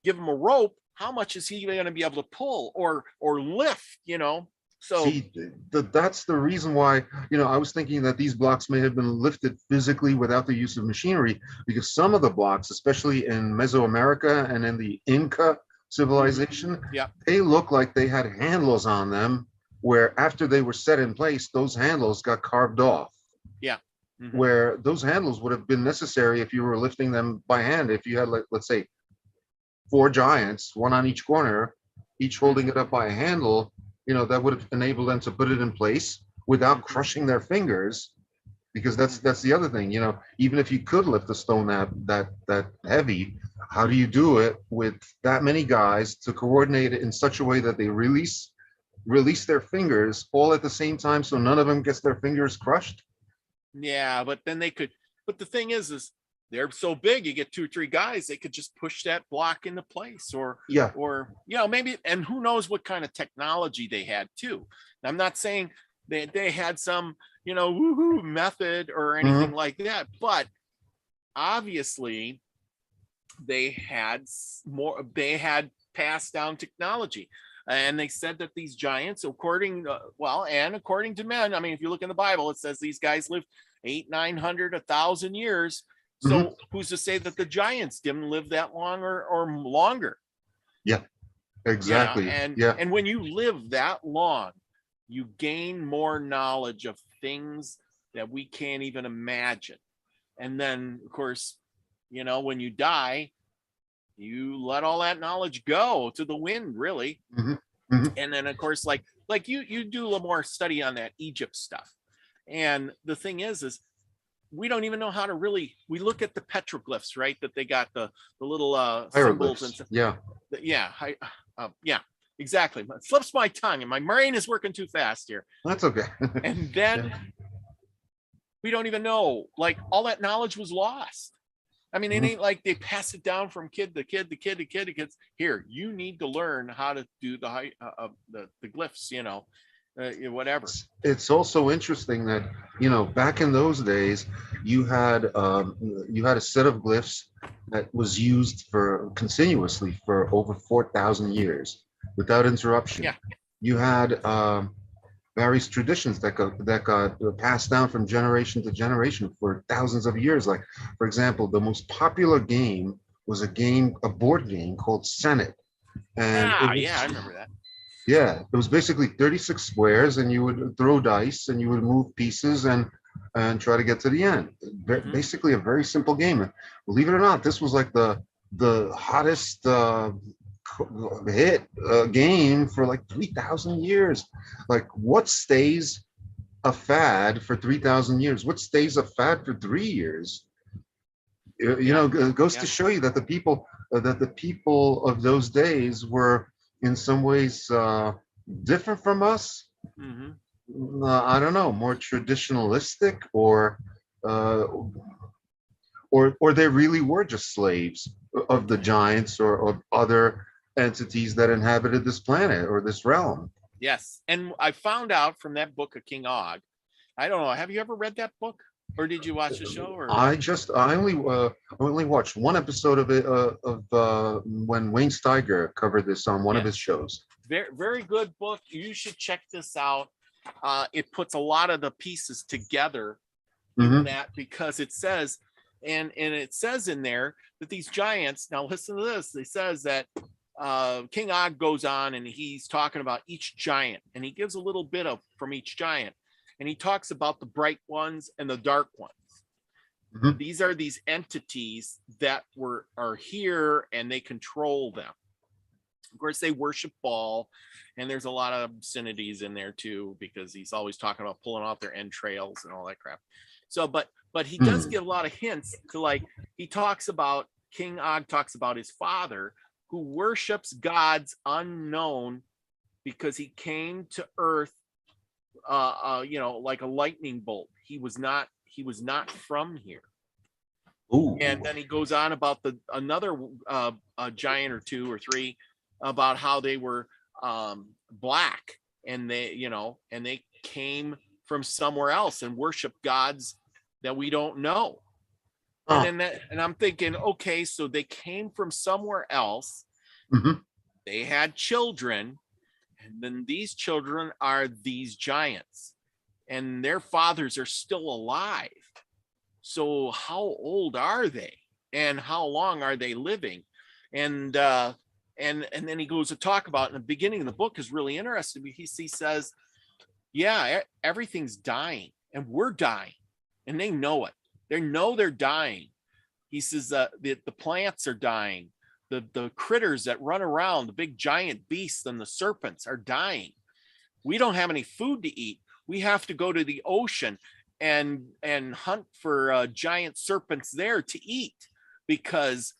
give him a rope. How much is he going to be able to pull or lift? So see, that's the reason why, I was thinking that these blocks may have been lifted physically without the use of machinery, because some of the blocks, especially in Mesoamerica and in the Inca civilization, they look like they had handles on them, where after they were set in place, those handles got carved off. Yeah. Where those handles would have been necessary if you were lifting them by hand. If you had, let's say, 4 giants, one on each corner, each holding it up by a handle, that would have enabled them to put it in place without crushing their fingers. Because that's the other thing, even if you could lift a stone that heavy, how do you do it with that many guys to coordinate it in such a way that they release their fingers all at the same time, so none of them gets their fingers crushed? Yeah, but then but the thing is they're so big, you get 2 or 3 guys, they could just push that block into place, or maybe, and who knows what kind of technology they had too. I'm not saying they had some, woohoo method or anything like that, but obviously they had passed down technology. And they said that these giants, according to men, I mean, if you look in the Bible, it says these guys lived 800, 900, 1,000 years. So who's to say that the giants didn't live that long or longer? Yeah, exactly. And when you live that long, you gain more knowledge of things that we can't even imagine. And then, of course, when you die, you let all that knowledge go to the wind, really. And then, of course, like you do a little more study on that Egypt stuff. And the thing is we don't even know how to we look at the petroglyphs, right? That they got the little symbols and stuff. Yeah, exactly. It slips my tongue and my brain is working too fast here. That's okay. And then we don't even know, like, all that knowledge was lost. I mean, it ain't like they pass it down from kid to kid to kid to kid to kids. Here, you need to learn how to do the glyphs, whatever. It's also interesting that, back in those days, you had a set of glyphs that was used continuously for over 4,000 years without interruption. Yeah. You had various traditions that got passed down from generation to generation for thousands of years. Like, for example, the most popular game was a board game called Senate. And I remember that. Yeah, it was basically 36 squares, and you would throw dice and you would move pieces and try to get to the end. Basically a very simple game. Believe it or not, this was like the hottest hit game for like 3,000 years. Like, what stays a fad for 3,000 years? What stays a fad for 3 years? It goes to show you that the people of those days were in some ways different from us. I don't know, more traditionalistic, or or they really were just slaves of the giants or of other entities that inhabited this planet or this realm. Yes. And I found out from that book of King Og. I don't know. Have you ever read that book, or did you watch the show? Or I only watched one episode of it when Wayne Steiger covered this on one of his shows. Very, very good book. You should check this out. It puts a lot of the pieces together in that, because it says, and it says in there that these giants, now listen to this, it says that King Og goes on and he's talking about each giant, and he gives a little bit of from each giant, and he talks about the bright ones and the dark ones. These are these entities that are here, and they control them. Of course, they worship Baal, and there's a lot of obscenities in there too, because he's always talking about pulling off their entrails and all that crap. So, but he does give a lot of hints to, like, King Og talks about his father, who worships gods unknown, because he came to Earth, like a lightning bolt. He was not from here. Ooh. And then he goes on about another giant or two or three, about how they were black, and they came from somewhere else and worship gods that we don't know. And I'm thinking, okay, so they came from somewhere else. They had children, and then these children are these giants, and their fathers are still alive. So how old are they, and how long are they living? And then he goes to talk about, in the beginning of the book is really interesting. He says, yeah, everything's dying, and we're dying, and they know it. They know they're dying. He says the plants are dying. The critters that run around, the big giant beasts and the serpents, are dying. We don't have any food to eat. We have to go to the ocean and hunt for giant serpents there to eat, because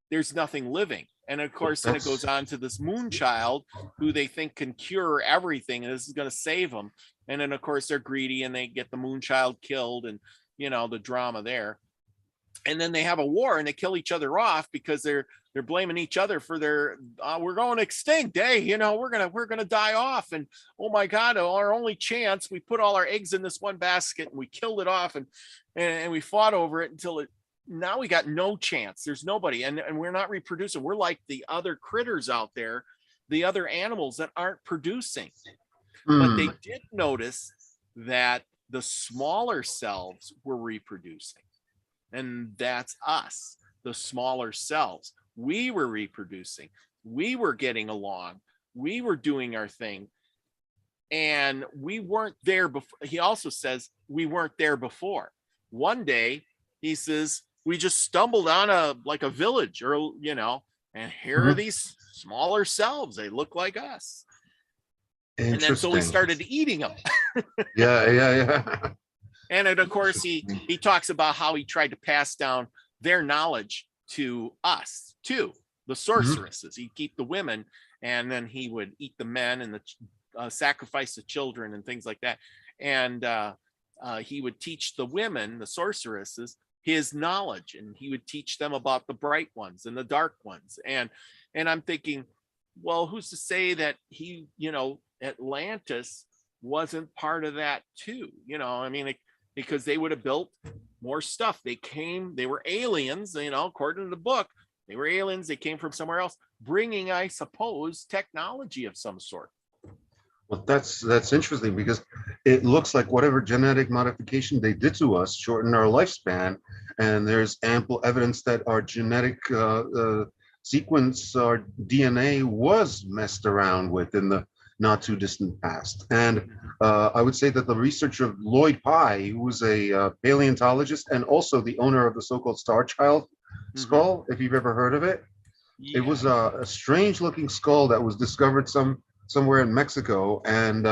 there's nothing living. And of course, then it goes on to this moon child who they think can cure everything, and this is going to save them. And then of course they're greedy, and they get the moon child killed, and the drama there. And then they have a war, and they kill each other off, because they're blaming each other for their we're going extinct, we're gonna die off, and oh my god, our only chance, we put all our eggs in this one basket and we killed it off, and we fought over it until now we got no chance. There's nobody, and we're not reproducing. We're like the other critters out there, the other animals that aren't producing. But they did notice that the smaller selves were reproducing, and that's us, the smaller selves. We were reproducing, we were getting along, we were doing our thing, and we weren't there before. He also says we weren't there before. One day, he says, we just stumbled on a village, or and here are these smaller selves. They look like us. And then so we started eating them. Yeah. And then, of course, he talks about how he tried to pass down their knowledge to us, too, the sorceresses. He'd keep the women, and then he would eat the men, and sacrifice the children and things like that. And he would teach the women, the sorceresses, his knowledge, and he would teach them about the bright ones and the dark ones. And I'm thinking, well, who's to say that Atlantis wasn't part of that too? Because they would have built more stuff. They were aliens, according to the book. They were aliens. They came from somewhere else, bringing, I suppose, technology of some sort. Well, that's interesting, because it looks like whatever genetic modification they did to us shortened our lifespan, and there's ample evidence that our genetic sequence, our DNA, was messed around with in the not too distant past. And I would say that the research of Lloyd Pye, who was a paleontologist and also the owner of the so-called Star Child skull, if you've ever heard of it, it was a strange looking skull that was discovered somewhere in Mexico, and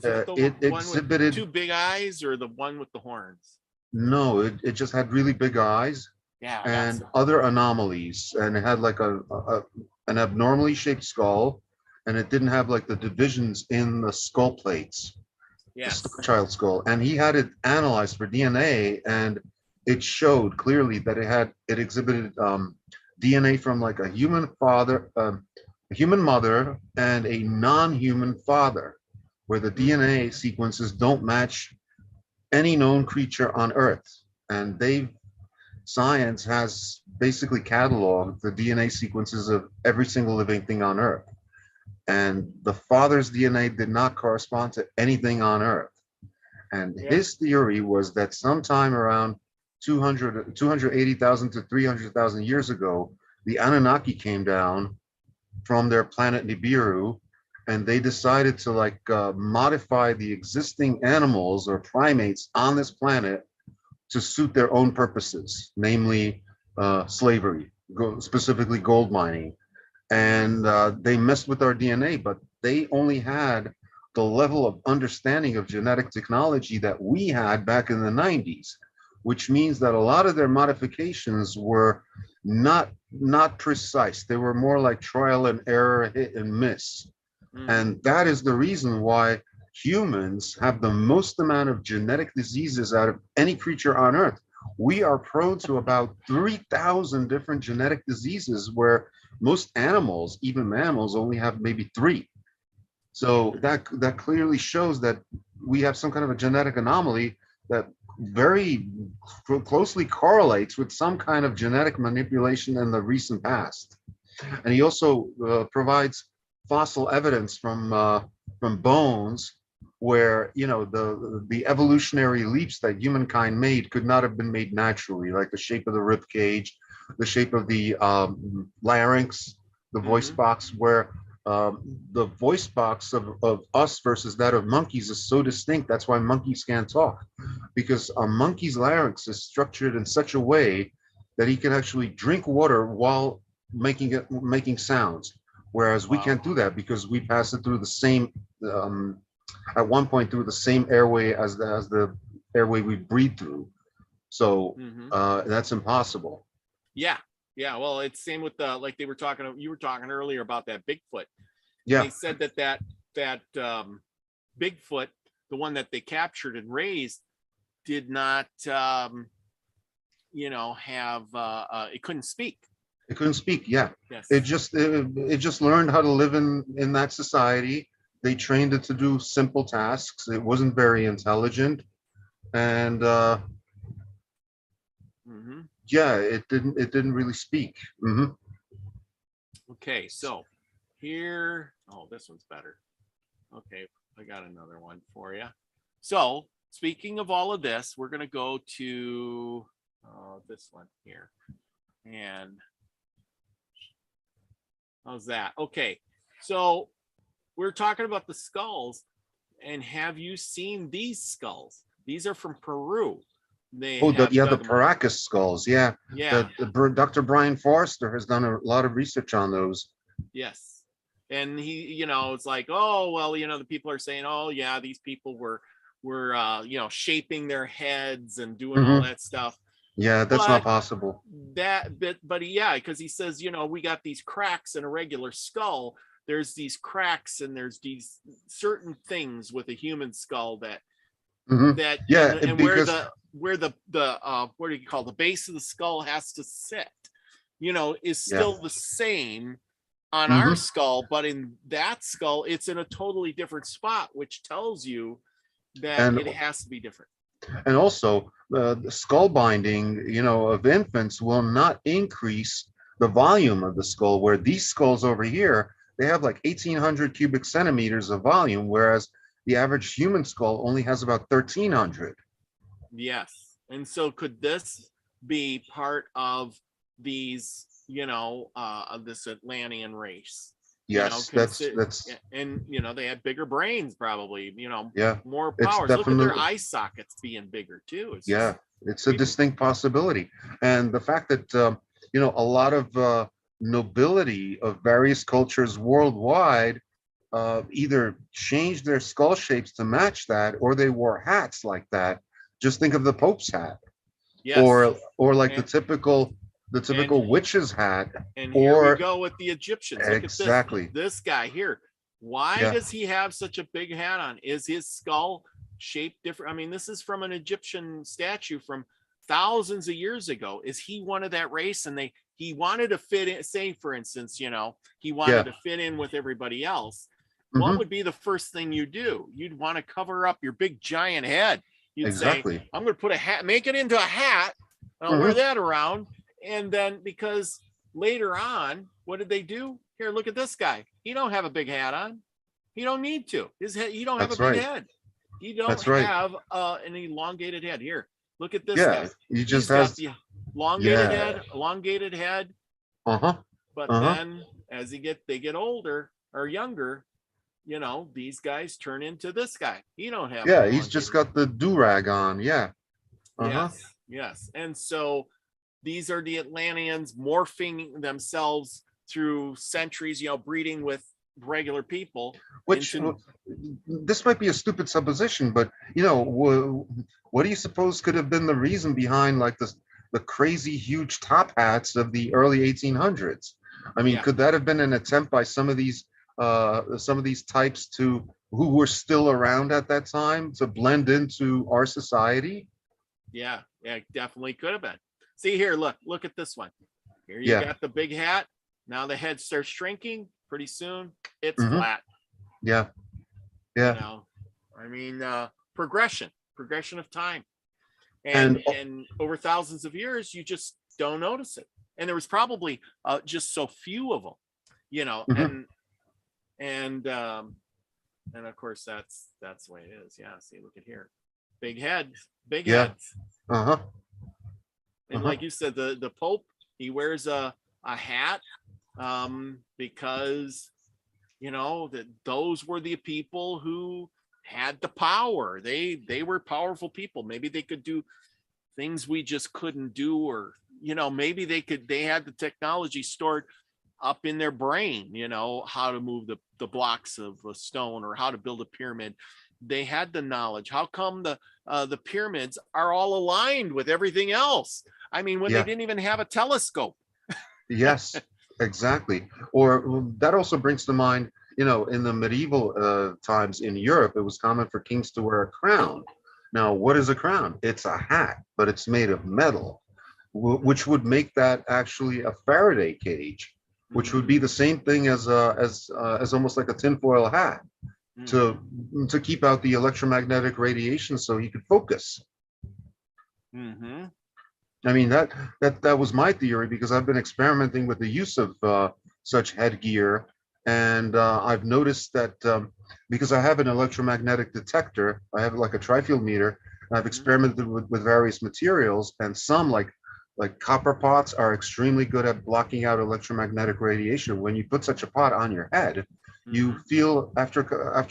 it exhibited 2 big eyes, or the one with the horns? No, it just had really big eyes, and other anomalies, and it had like an abnormally shaped skull, and it didn't have like the divisions in the skull plates. The Star Child skull, and he had it analyzed for DNA, and it showed clearly that it exhibited DNA from like a human father, a human mother, and a non-human father, where the DNA sequences don't match any known creature on Earth. And science has basically cataloged the DNA sequences of every single living thing on Earth. And the father's DNA did not correspond to anything on Earth. And Yeah. his theory was that sometime around 280,000 to 300,000 years ago, the Anunnaki came down from their planet Nibiru, and they decided to modify the existing animals or primates on this planet to suit their own purposes, namely slavery, specifically gold mining. And they messed with our DNA, but they only had the level of understanding of genetic technology that we had back in the 90s, which means that a lot of their modifications were not precise. They were more like trial and error, hit and miss. And that is the reason why humans have the most amount of genetic diseases out of any creature on Earth. We are prone to about 3,000 different genetic diseases, where most animals, even mammals, only have maybe 3. So that clearly shows that we have some kind of a genetic anomaly that very closely correlates with some kind of genetic manipulation in the recent past. And he also provides fossil evidence from bones where the evolutionary leaps that humankind made could not have been made naturally, like the shape of the rib cage, the shape of the larynx, the voice box, where the voice box of us versus that of monkeys is so distinct. That's why monkeys can't talk, because a monkey's larynx is structured in such a way that he can actually drink water while making sounds, whereas we can't do that because we pass it through the same at one point through the same airway as the airway we breathe through. So that's impossible. Yeah. Well, it's same with the, like you were talking earlier about that Bigfoot. Yeah. They said that Bigfoot, the one that they captured and raised, did not have it couldn't speak. It couldn't speak. Yeah. Yes. It just learned how to live in that society. They trained it to do simple tasks. It wasn't very intelligent, and yeah, it didn't really speak. Okay, so here, this one's better. Okay, I got another one for you. So speaking of all of this, we're going to go to this one here. And how's that? Okay, so we're talking about the skulls. And have you seen these skulls? These are from Peru. The Paracas skulls. Yeah. Dr. Brian Forrester has done a lot of research on those. Yes. And he, it's like, oh, well, the people are saying, oh, yeah, these people were shaping their heads and doing all that stuff. Yeah, that's not possible. But yeah, because he says, we got these cracks in a regular skull. There's these cracks and there's these certain things with a human skull that where the what do you call the base of the skull has to sit, is still the same on our skull, but in that skull it's in a totally different spot, which tells you that it has to be different. And also the skull binding of infants will not increase the volume of the skull, where these skulls over here, they have like 1,800 cubic centimeters of volume, whereas the average human skull only has about 1,300. Yes. And so could this be part of these, of this Atlantean race? Yes, that's and they had bigger brains, probably, more it's powers. Look at their eye sockets being bigger too. It's a distinct possibility. And the fact that a lot of nobility of various cultures worldwide either changed their skull shapes to match that, or they wore hats like that. Just think of the Pope's hat, or like the typical witch's hat. And here we go with the Egyptians. Look exactly. At this guy here. Why does he have such a big hat on? Is his skull shaped different? I mean, this is from an Egyptian statue from thousands of years ago, is he wanted that race, and he wanted to fit in, say for instance, he wanted to fit in with everybody else. What would be the first thing you do? You'd want to cover up your big giant head. You'd say, I'm going to put a hat, make it into a hat, and I'll wear that around. And then, because later on, what did they do? Here, look at this guy. He don't have a big hat on. He don't need to. His head, he don't have a big head. He don't have an elongated head. Here, look at this guy. He just has the elongated head. But then as they get older or younger, these guys turn into this guy. He don't have. Yeah, he's just got the do-rag on. Yeah. Yes. And so these are the Atlanteans morphing themselves through centuries, breeding with regular people. Which this might be a stupid supposition, but what do you suppose could have been the reason behind like the crazy huge top hats of the early 1800s? I mean, could that have been an attempt by some of these types who were still around at that time to blend into our society? Yeah, definitely could have been. See here, look at this one. Here you got the big hat. Now the head starts shrinking. Pretty soon it's flat. Yeah. I mean, progression of time, and over thousands of years, you just don't notice it. And there was probably just so few of them, and of course that's the way it is. Yeah. See, look at here, big heads. And like you said, the Pope, he wears a hat, because that those were the people who had the power. They were powerful people. Maybe they could do things we just couldn't do, or maybe they had the technology stored up in their brain, how to move the blocks of a stone or how to build a pyramid. They had the knowledge. How come the pyramids are all aligned with everything else? I mean, when they didn't even have a telescope. Yes, exactly. Or that also brings to mind, in the medieval times in Europe, it was common for kings to wear a crown. Now, what is a crown? It's a hat, but it's made of metal, which would make that actually a Faraday cage, which would be the same thing as almost like a tinfoil hat to keep out the electromagnetic radiation so he could focus. I mean, that was my theory, because I've been experimenting with the use of such headgear, and I've noticed that because I have an electromagnetic detector, I have like a tri-field meter, and I've experimented with various materials, and some like copper pots are extremely good at blocking out electromagnetic radiation. When you put such a pot on your head, you feel after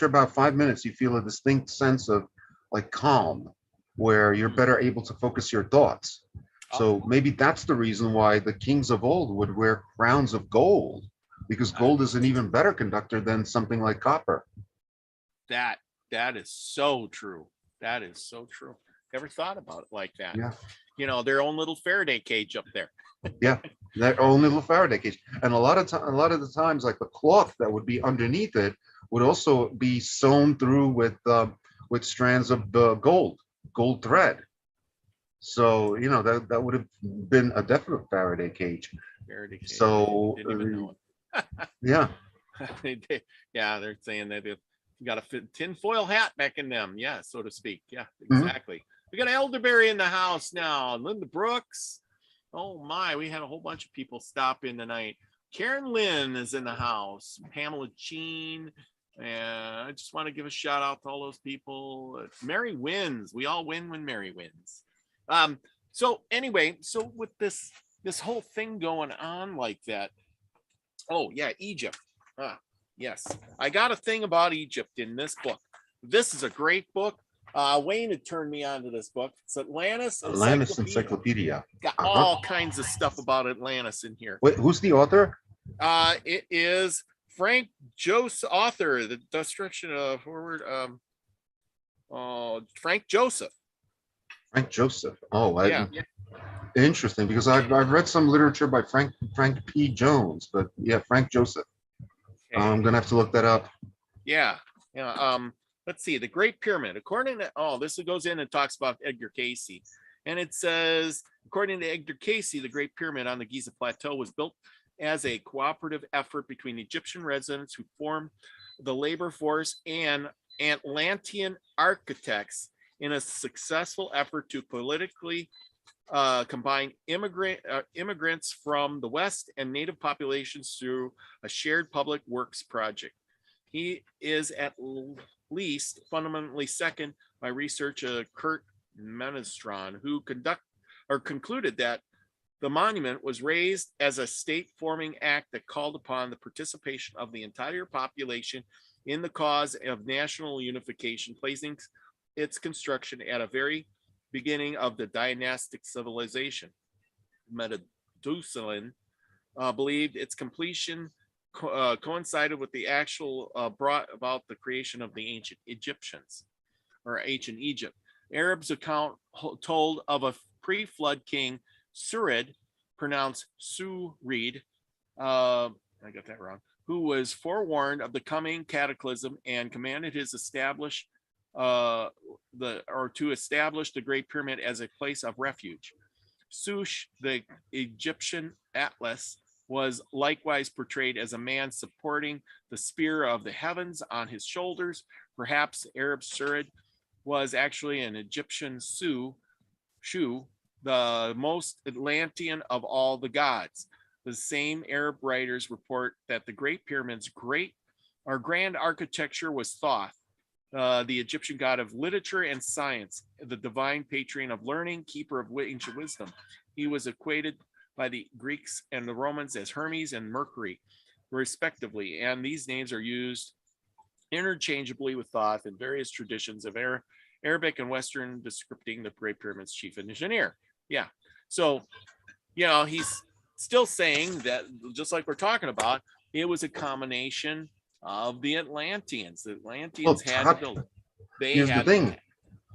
about 5 minutes, you feel a distinct sense of like calm, where you're better able to focus your thoughts. So maybe that's the reason why the kings of old would wear crowns of gold, because gold is an even better conductor than something like copper. That is so true. That is so true. Never thought about it like that. Yeah. Their own little Faraday cage up there. Yeah, their own little Faraday cage. And a lot of the times, like the cloth that would be underneath it would also be sewn through with strands of gold thread. So that would have been a definite Faraday cage. So didn't even know it. Yeah. They're saying that you got a tinfoil hat back in them, so to speak. Yeah, exactly. We got Elderberry in the house now. Linda Brooks. Oh my, we had a whole bunch of people stop in tonight. Karen Lynn is in the house. Pamela Jean. And I just want to give a shout out to all those people. Mary wins. We all win when Mary wins. So anyway, so with this whole thing going on like that. Oh yeah, Egypt. Yes, I got a thing about Egypt in this book. This is a great book. Wayne had turned me on to this book. It's Atlantis Encyclopedia. Got all kinds of stuff about Atlantis in here. Wait, who's the author? It is Frank Joseph, author, The Destruction of Forward. Frank Joseph. Frank Joseph. Oh, interesting, because I've read some literature by Frank P. Jones, but yeah, Frank Joseph. Okay. I'm gonna have to look that up. Yeah. Let's see. The Great Pyramid. According to this goes in and talks about Edgar Casey. And it says, according to Edgar Casey, the Great Pyramid on the Giza Plateau was built as a cooperative effort between Egyptian residents who formed the labor force and Atlantean architects in a successful effort to politically combine immigrants from the West and native populations through a shared public works project. He is at least fundamentally second by researcher Kurt Menestron, who concluded that the monument was raised as a state-forming act that called upon the participation of the entire population in the cause of national unification, placing its construction at a very beginning of the dynastic civilization. Methuselah believed its completion coincided with the actual brought about the creation of the ancient Egyptians or ancient Egypt. Arabs account told of a pre-flood king, Surid, pronounced Surid, I got that wrong, who was forewarned of the coming cataclysm and commanded his to establish the Great Pyramid as a place of refuge. Suchy, the Egyptian Atlas, was likewise portrayed as a man supporting the spear of the heavens on his shoulders. Perhaps Arab Surid was actually an Egyptian Shu, the most Atlantean of all the gods. The same Arab writers report that the Great Pyramid's grand architecture was Thoth, the Egyptian god of literature and science, the divine patron of learning, keeper of ancient wisdom. He was equated by the Greeks and the Romans as Hermes and Mercury, respectively, and these names are used interchangeably with Thoth in various traditions of Arabic and Western descripting the Great Pyramid's chief engineer. Yeah, so he's still saying that, just like we're talking about, it was a combination of the Atlanteans. The Atlanteans had to build it. Here's the thing.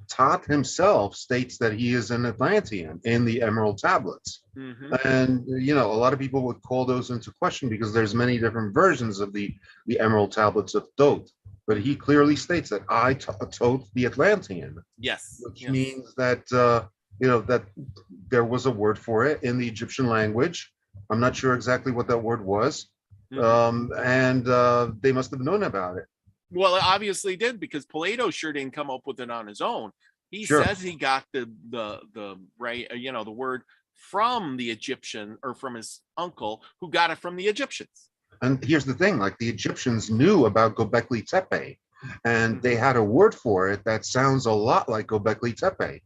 Thoth himself states that he is an Atlantean in the Emerald Tablets. Mm-hmm. And, a lot of people would call those into question because there's many different versions of the Emerald Tablets of Thoth. But he clearly states that I Thoth the Atlantean. Yes. Which means that, that there was a word for it in the Egyptian language. I'm not sure exactly what that word was. Mm-hmm. And they must have known about it. Well, it obviously did, because Plato sure didn't come up with it on his own. He says he got the right, the word from the Egyptian, or from his uncle, who got it from the Egyptians. And here's the thing, like the Egyptians knew about Göbekli Tepe, and they had a word for it that sounds a lot like Göbekli Tepe.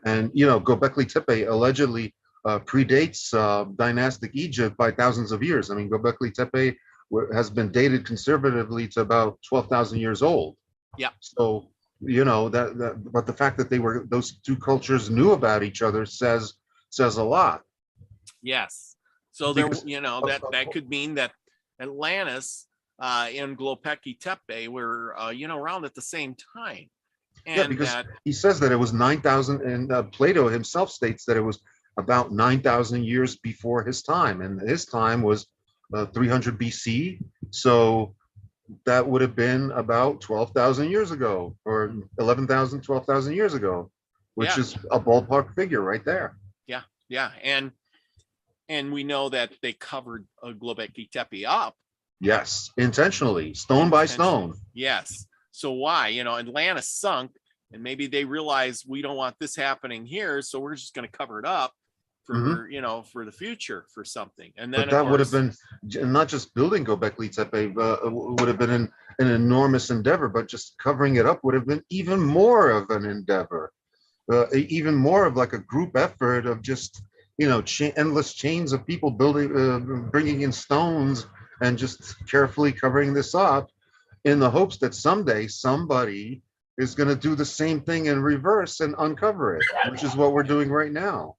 And, Göbekli Tepe allegedly predates dynastic Egypt by thousands of years. I mean, Göbekli Tepe has been dated conservatively to about 12,000 years old. Yeah. So, but the fact that those two cultures knew about each other says a lot. Yes. So because, that could mean that Atlantis and Göbekli Tepe were, around at the same time. And because he says that it was 9,000, and Plato himself states that it was about 9,000 years before his time, and his time was 300 BC. So that would have been about 12,000 years ago, or 11,000, 12,000 years ago, which is a ballpark figure right there. Yeah. Yeah. And we know that they covered Göbekli Tepe up. Yes. Intentionally, stone by stone. Yes. So why? Atlantis sunk, and maybe they realized we don't want this happening here, so we're just going to cover it up for for the future, for something. And then that would have been not just building Göbekli Tepe, would have been an enormous endeavor, but just covering it up would have been even more of an endeavor, even more of like a group effort of just endless chains of people building, bringing in stones and just carefully covering this up, in the hopes that someday somebody is going to do the same thing in reverse and uncover it, which is what we're doing right now.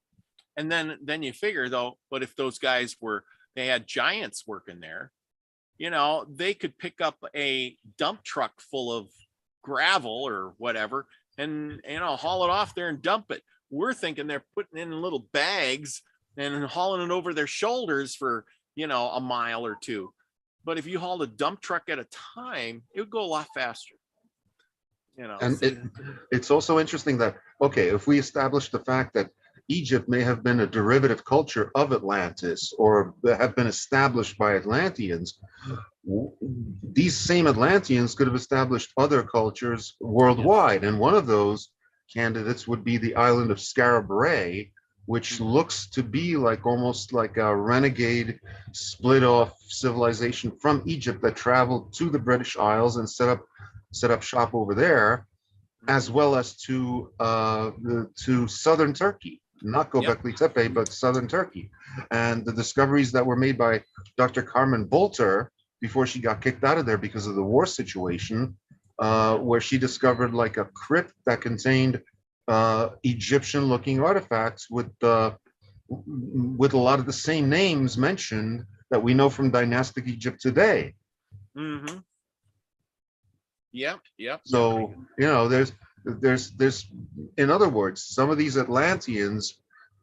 And then you figure, though, but if those guys they had giants working there, they could pick up a dump truck full of gravel or whatever and, haul it off there and dump it. We're thinking they're putting it in little bags and hauling it over their shoulders for, a mile or two. But if you hauled a dump truck at a time, it would go a lot faster. You know, And so, it's also interesting that, okay, if we establish the fact that Egypt may have been a derivative culture of Atlantis or have been established by Atlanteans, these same Atlanteans could have established other cultures worldwide. And one of those candidates would be the island of Scarabray, which looks to be like almost like a renegade split off civilization from Egypt that traveled to the British Isles and set up shop over there, as well as to southern Turkey, not Göbekli Tepe, but southern Turkey. And the discoveries that were made by Dr. Carmen Bolter before she got kicked out of there because of the war situation, where she discovered like a crypt that contained Egyptian-looking artifacts with a lot of the same names mentioned that we know from dynastic Egypt today. mm-hmm. Yep. So, you know, there's, in other words, some of these Atlanteans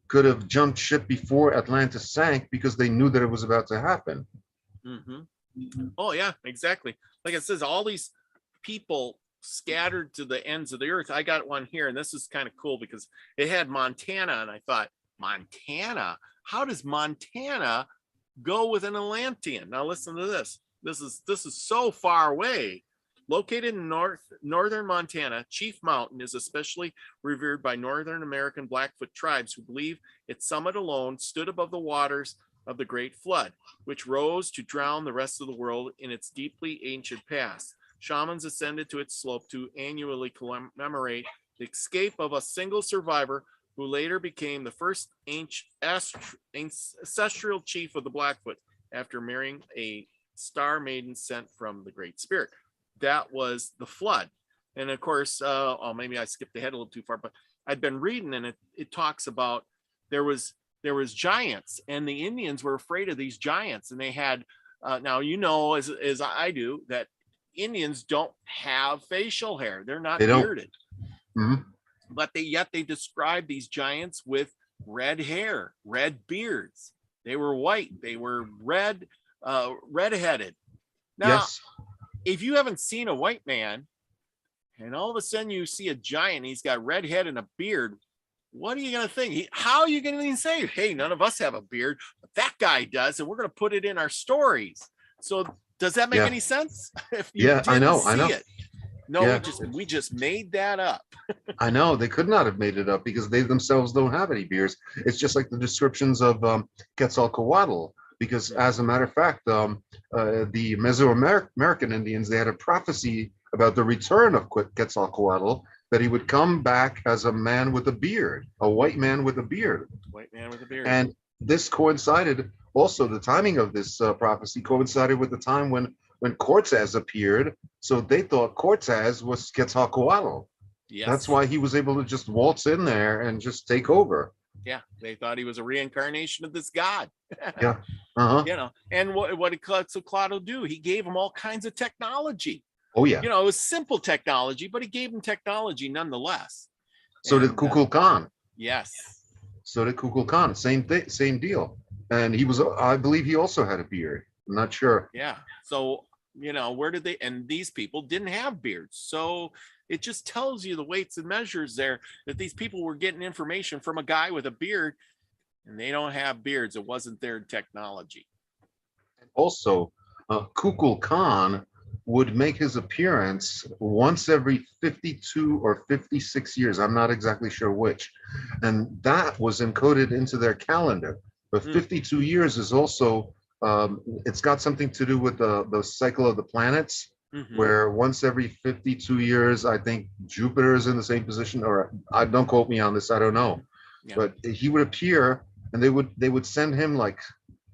could have jumped ship before Atlantis sank because they knew that it was about to happen. Oh yeah, exactly. Like it says, all these people scattered to the ends of the earth. I got one here, and this is kind of cool because it had Montana, and I thought, Montana? How does Montana go with an Atlantean? Now listen to this. This is so far away. Located in northern Montana, Chief Mountain is especially revered by Northern American Blackfoot tribes who believe its summit alone stood above the waters of the Great Flood, which rose to drown the rest of the world in its deeply ancient past. Shamans ascended to its slope to annually commemorate the escape of a single survivor who later became the first ancestral chief of the Blackfoot after marrying a star maiden sent from the Great Spirit. That was the flood. And of course, maybe I skipped ahead a little too far, but I'd been reading, and it talks about there was giants, and the Indians were afraid of these giants, and they had now, you know, as I do, that Indians don't have facial hair. They're not bearded. But they describe these giants with red hair, red beards. They were white. They were red-headed. Now, if you haven't seen a white man, and all of a sudden you see a giant, he's got red head and a beard, what are you going to think? How are you going to say, hey, none of us have a beard, but that guy does, and we're going to put it in our stories? So does that make any sense? If you I know. it. No, we just made that up. I know, they could not have made it up because they themselves don't have any beards. It's just like the descriptions of Quetzalcoatl, because as a matter of fact, the Mesoamerican Indians, they had a prophecy about the return of Quetzalcoatl, that he would come back as a man with a beard, a white man with a beard. White man with a beard. And this coincided, also the timing of this prophecy coincided with the time when Cortez appeared. So they thought Cortez was Quetzalcoatl. Yes. That's why he was able to just waltz in there and just take over. Yeah, they thought he was a reincarnation of this god. Yeah. You know, and what did Quetzalcoatl do? He gave them all kinds of technology. Oh yeah. You know, it was simple technology, but he gave them technology nonetheless. So did Kukulkan. Yes. So did Kukulkan. Same deal. And he was, I believe, he also had a beard. I'm not sure. Yeah. So, you know, where did they? And these people didn't have beards. So it just tells you the weights and measures there that these people were getting information from a guy with a beard, and they don't have beards. It wasn't their technology. Also, Kukulkan would make his appearance once every 52 or 56 years. I'm not exactly sure which. And that was encoded into their calendar. But 52 years is also, it's got something to do with the cycle of the planets, where once every 52 years, I think Jupiter is in the same position, or don't quote me on this, I don't know. Yeah. But he would appear, and they would send him like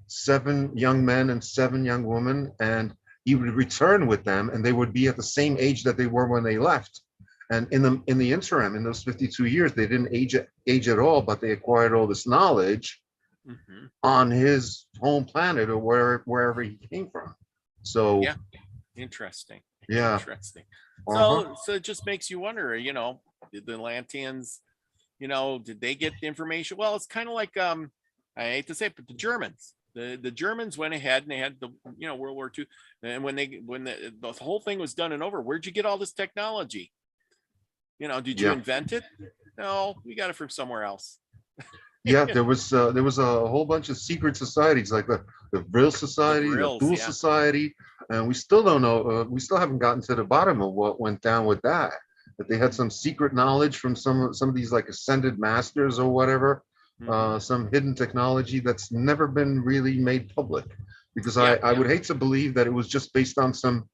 7 young men and 7 young women, and he would return with them, and they would be at the same age that they were when they left. And in the interim, in those 52 years, they didn't age at all, but they acquired all this knowledge on his home planet or wherever he came from. So yeah, interesting. Yeah, interesting. So it just makes you wonder, you know, did the Atlanteans, you know, did they get the information? Well, it's kind of like I hate to say it, but the Germans. The Germans went ahead and they had the, you know, World War II, and when the whole thing was done and over, where'd you get all this technology? Did you Yeah. invent it? No, we got it from somewhere else. Yeah, there was a whole bunch of secret societies like the Vril The Society, the Vrills, Fool yeah. Society, and we still don't know. We still haven't gotten to the bottom of what went down with that. That they had some secret knowledge from some of these like ascended masters or whatever, Mhm. some hidden technology that's never been really made public. Because Yeah, I would hate to believe that it was just based on some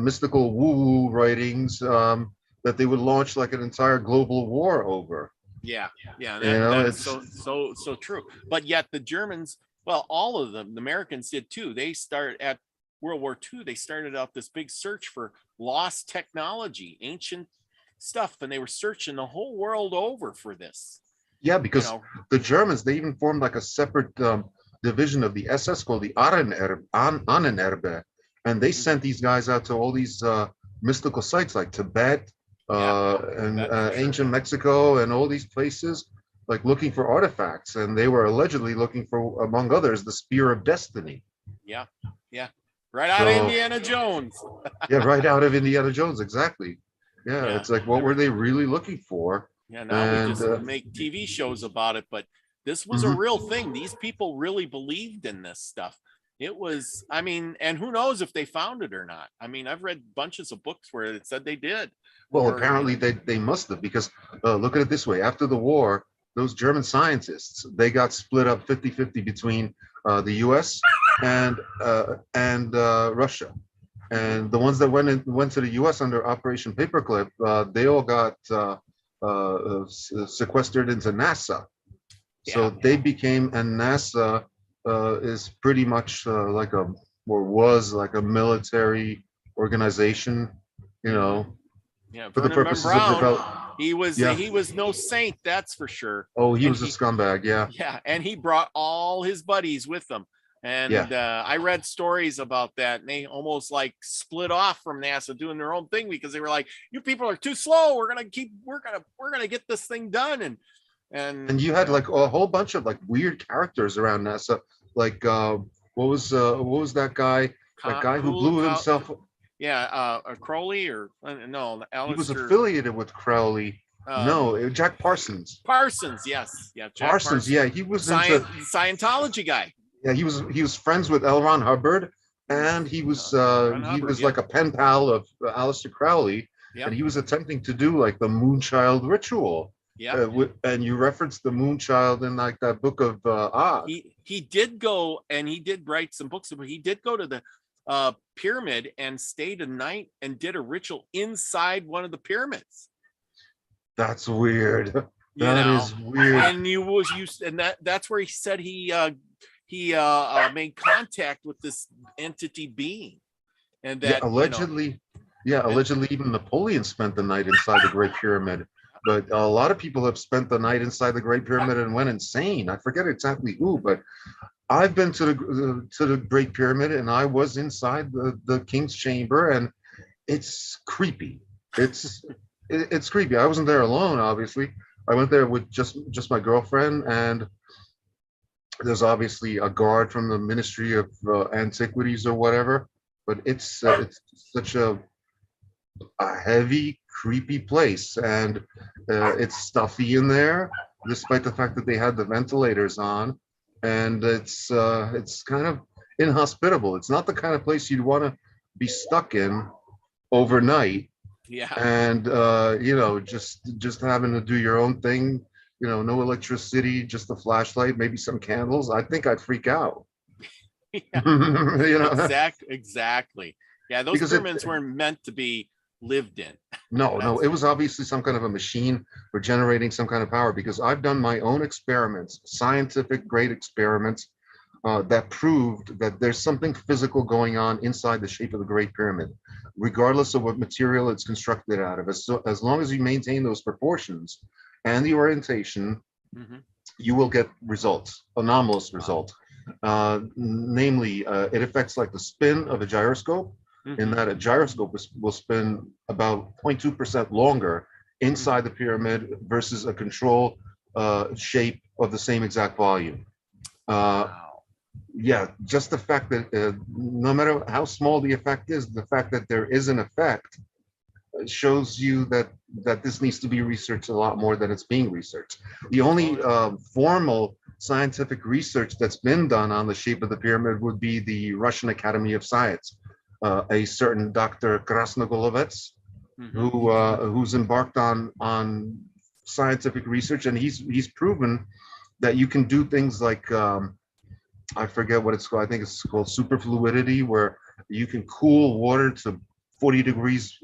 mystical woo-woo writings that they would launch like an entire global war over. yeah, yeah. You That know, that is it's so true. But yet the Germans, well, all of them, the Americans did too. They started at World War II. They started out this big search for lost technology, ancient stuff, and they were searching the whole world over for this. Yeah, You because know, the Germans, they even formed like a separate division of the SS called the Ahnenerbe, and they Mhm. sent these guys out to all these mystical sites like Tibet Yeah, and Tibet for sure. ancient Mexico and all these places, like looking for artifacts. And they were allegedly looking for, among others, the Spear of Destiny. Yeah, yeah. Right out of So, Indiana Jones. yeah, right out of Indiana Jones, exactly. Yeah, Yeah. it's like, what were they really looking for? Yeah, now we And just make TV shows about it, but this was a mhm. real thing. These people really believed in this stuff. It was, I mean, and who knows if they found it or not. I mean, I've read bunches of books where it said they did, Well, or, apparently they must have, because look at it this way. After the war, those German scientists, they got split up 50-50 between the US and Russia. And the ones that went to the US under Operation Paperclip, they all got sequestered into NASA. So yeah, they became, and NASA is pretty much like a, or was like a military organization, you know, yeah. for the Vernon purposes of Brown, develop. Yeah. he was no saint, that's for sure. Oh, he And was a scumbag. Yeah. yeah, and he brought all his buddies with him. Yeah. And I read stories about that, and they almost like split off from NASA doing their own thing because they were like, "You people are too slow. We're gonna get this thing done." And you had like a whole bunch of like weird characters around NASA. Like what was that guy? That guy who blew himself. yeah, Crowley or no, He was Alistair affiliated with Crowley. um, No, Jack Parsons. Parsons. Yes, yeah, Jack Parsons, Parsons, yeah, he was into. Scientology guy. Yeah, he was friends with L. Ron Hubbard, and Ron he Hubbard, was yeah, like a pen pal of Aleister Crowley, yeah, and he was attempting to do like the Moonchild ritual. yeah. And you referenced the Moonchild in like that book of Oz. He did go, and he did write some books, but he did go to the pyramid and stayed a night and did a ritual inside one of the pyramids. That's weird. You That know, is weird. and that's where he said he made contact with this entity being, and Yeah, that allegedly, yeah, allegedly even Napoleon spent the night inside the Great Pyramid. But a lot of people have spent the night inside the Great Pyramid and went insane. I forget exactly who, but I've been to the Great Pyramid and I was inside the King's Chamber, and it's creepy. It's creepy. I wasn't there alone, obviously. I went there with just my girlfriend, and there's obviously a guard from the Ministry of Antiquities or whatever. But it's such a heavy, creepy place, and it's stuffy in there, despite the fact that they had the ventilators on, and it's kind of inhospitable. It's not the kind of place you'd want to be stuck in overnight, yeah, and just having to do your own thing. No electricity, just a flashlight, maybe some candles. I think I'd freak out. yeah, exactly. Yeah, those Because pyramids weren't meant to be lived in. no, it was obviously some kind of a machine for generating some kind of power, because I've done my own experiments, scientific great experiments, that proved that there's something physical going on inside the shape of the Great Pyramid, regardless of what material it's constructed out of. As long as you maintain those proportions and the orientation, Mhm. you will get results, anomalous results. Namely, it affects like the spin of a gyroscope, in Mhm. that a gyroscope will spin about 0.2% longer inside the pyramid versus a control shape of the same exact volume. Wow. Yeah, just the fact that no matter how small the effect is, the fact that there is an effect shows you that that this needs to be researched a lot more than it's being researched. The only formal scientific research that's been done on the shape of the pyramid would be the Russian Academy of Science. A certain Dr. Krasnogolovets, who's embarked on scientific research, and he's proven that you can do things like I forget what it's called. I think it's called superfluidity, where you can cool water to 40 degrees,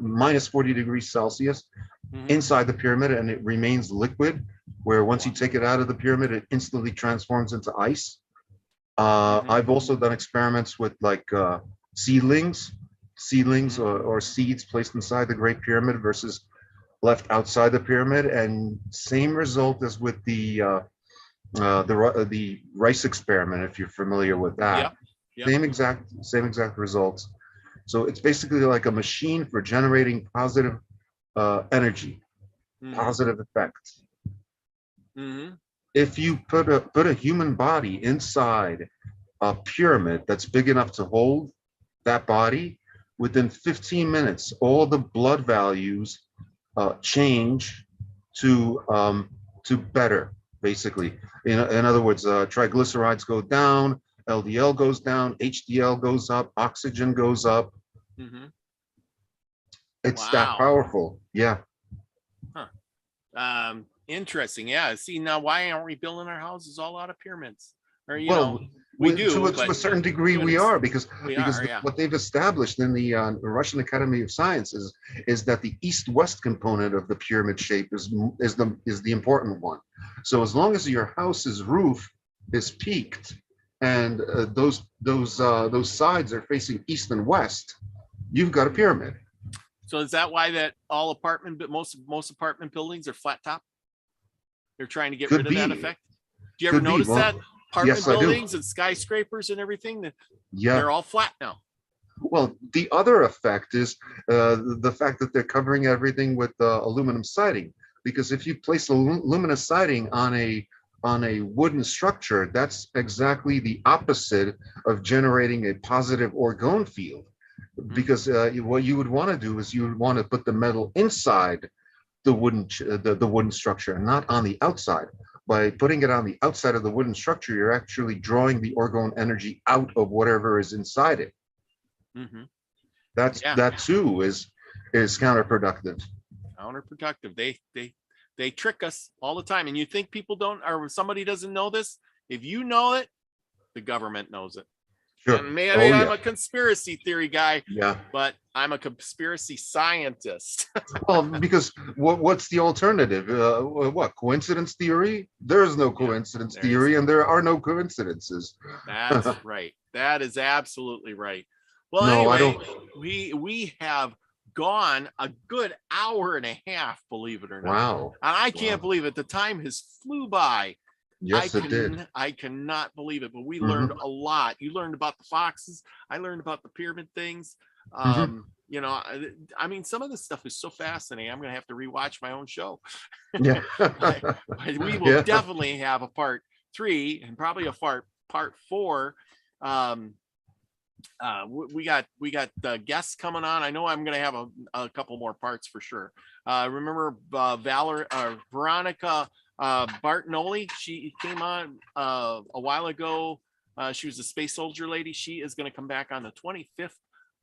minus 40 degrees Celsius inside the pyramid, and it remains liquid, where once you take it out of the pyramid, it instantly transforms into ice. I've also done experiments with like seedlings or seeds placed inside the Great Pyramid versus left outside the pyramid, and same result as with the rice experiment, if you're familiar with that. Yep. Same exact results. So it's basically like a machine for generating positive energy, positive effects. If you put a human body inside a pyramid that's big enough to hold that body, within 15 minutes, all the blood values change to better, basically. In other words, triglycerides go down, LDL goes down, HDL goes up, oxygen goes up. It's that powerful. Yeah. Interesting. Yeah. See, now why aren't we building our houses all out of pyramids? Or we do to a certain degree. We are because yeah. What they've established in the Russian Academy of Sciences is that the east-west component of the pyramid shape is the important one. So as long as your house's roof is peaked and those sides are facing east and west, you've got a pyramid. So is that why that all most apartment buildings are flat top? They're trying to get rid of that effect. Do you ever notice that? Apartment buildings and skyscrapers and everything, they're all flat now. Well, the other effect is the fact that they're covering everything with aluminum siding. Because if you place aluminum siding on a wooden structure, that's exactly the opposite of generating a positive orgone field. Because what you would want to do is you would want to put the metal inside the wooden structure and not on the outside. By putting it on the outside of the wooden structure, you're actually drawing the orgone energy out of whatever is inside it. That too is counterproductive. They trick us all the time, and you think people don't, or somebody doesn't know this. If you know it, the government knows it. Sure. And maybe I'm a conspiracy theory guy, yeah, but I'm a conspiracy scientist. Well, because what's the alternative? What, coincidence theory? There is no coincidence theory, and there are no coincidences. That's right. That is absolutely right. Well, no, anyway, we have gone a good hour and a half, believe it or not. Wow. And I can't believe it. The time has flew by. Yes, it did. I cannot believe it, but we learned a lot. You learned about the foxes. I learned about the pyramid things. I mean, some of this stuff is so fascinating. I'm going to have to rewatch my own show. Yeah. We will definitely have a part 3 and probably a part 4. We got guests coming on. I know I'm going to have a couple more parts for sure. Remember Veronica Bartonoli, she came on a while ago. She was a space soldier lady. She is going to come back on the 25th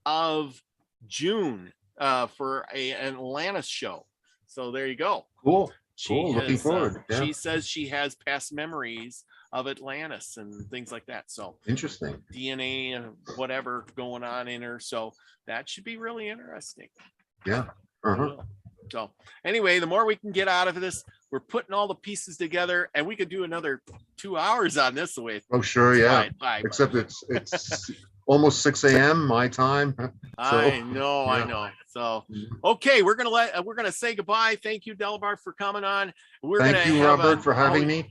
of June for an Atlantis show. So there you go. Cool. Looking forward. She says she has past memories of Atlantis and things like that. So interesting. DNA and whatever going on in her. So that should be really interesting. Yeah. So anyway, the more we can get out of this, we're putting all the pieces together, and we could do another 2 hours on this way. Oh, sure. Yeah. Except it's almost 6 a.m. my time. So, I know. So, okay, we're gonna say goodbye. Thank you, Dalibor, for coming on. Thank you, Robert, for having me.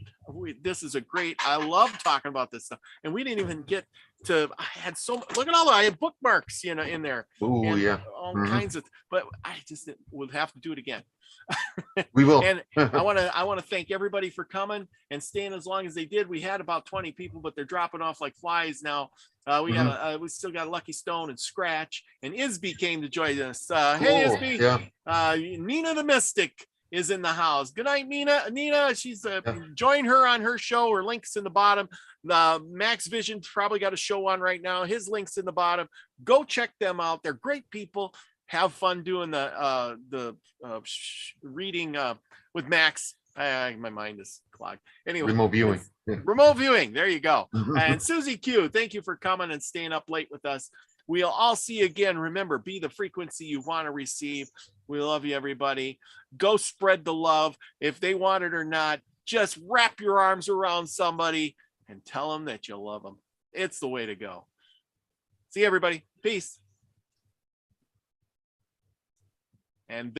This is a great. I love talking about this stuff, and we didn't even get I had look at all I have bookmarks, you know, in there. Oh, And yeah. all Mhm. kinds of, but I just would have to do it again. We will. And I want to thank everybody for coming and staying as long as they did. We had about 20 people, but they're dropping off like flies now. We still got Lucky Stone and Scratch, and Isby came to join us. Hey Cool. Isby. Yeah. Nina the Mystic is in the house. Good night, Nina. She's Yeah. join her on her show. Her links in the bottom. Max Vision's probably got a show on right now. His links in the bottom. Go check them out. They're great people. Have fun doing the reading with Max. My mind is clogged. Anyway, Remote viewing. Remote viewing. There you go. And Susie Q, thank you for coming and staying up late with us. We'll all see you again. Remember, be the frequency you want to receive. We love you, everybody. Go spread the love. If they want it or not, just wrap your arms around somebody and tell them that you love them. It's the way to go. See you, everybody. Peace. And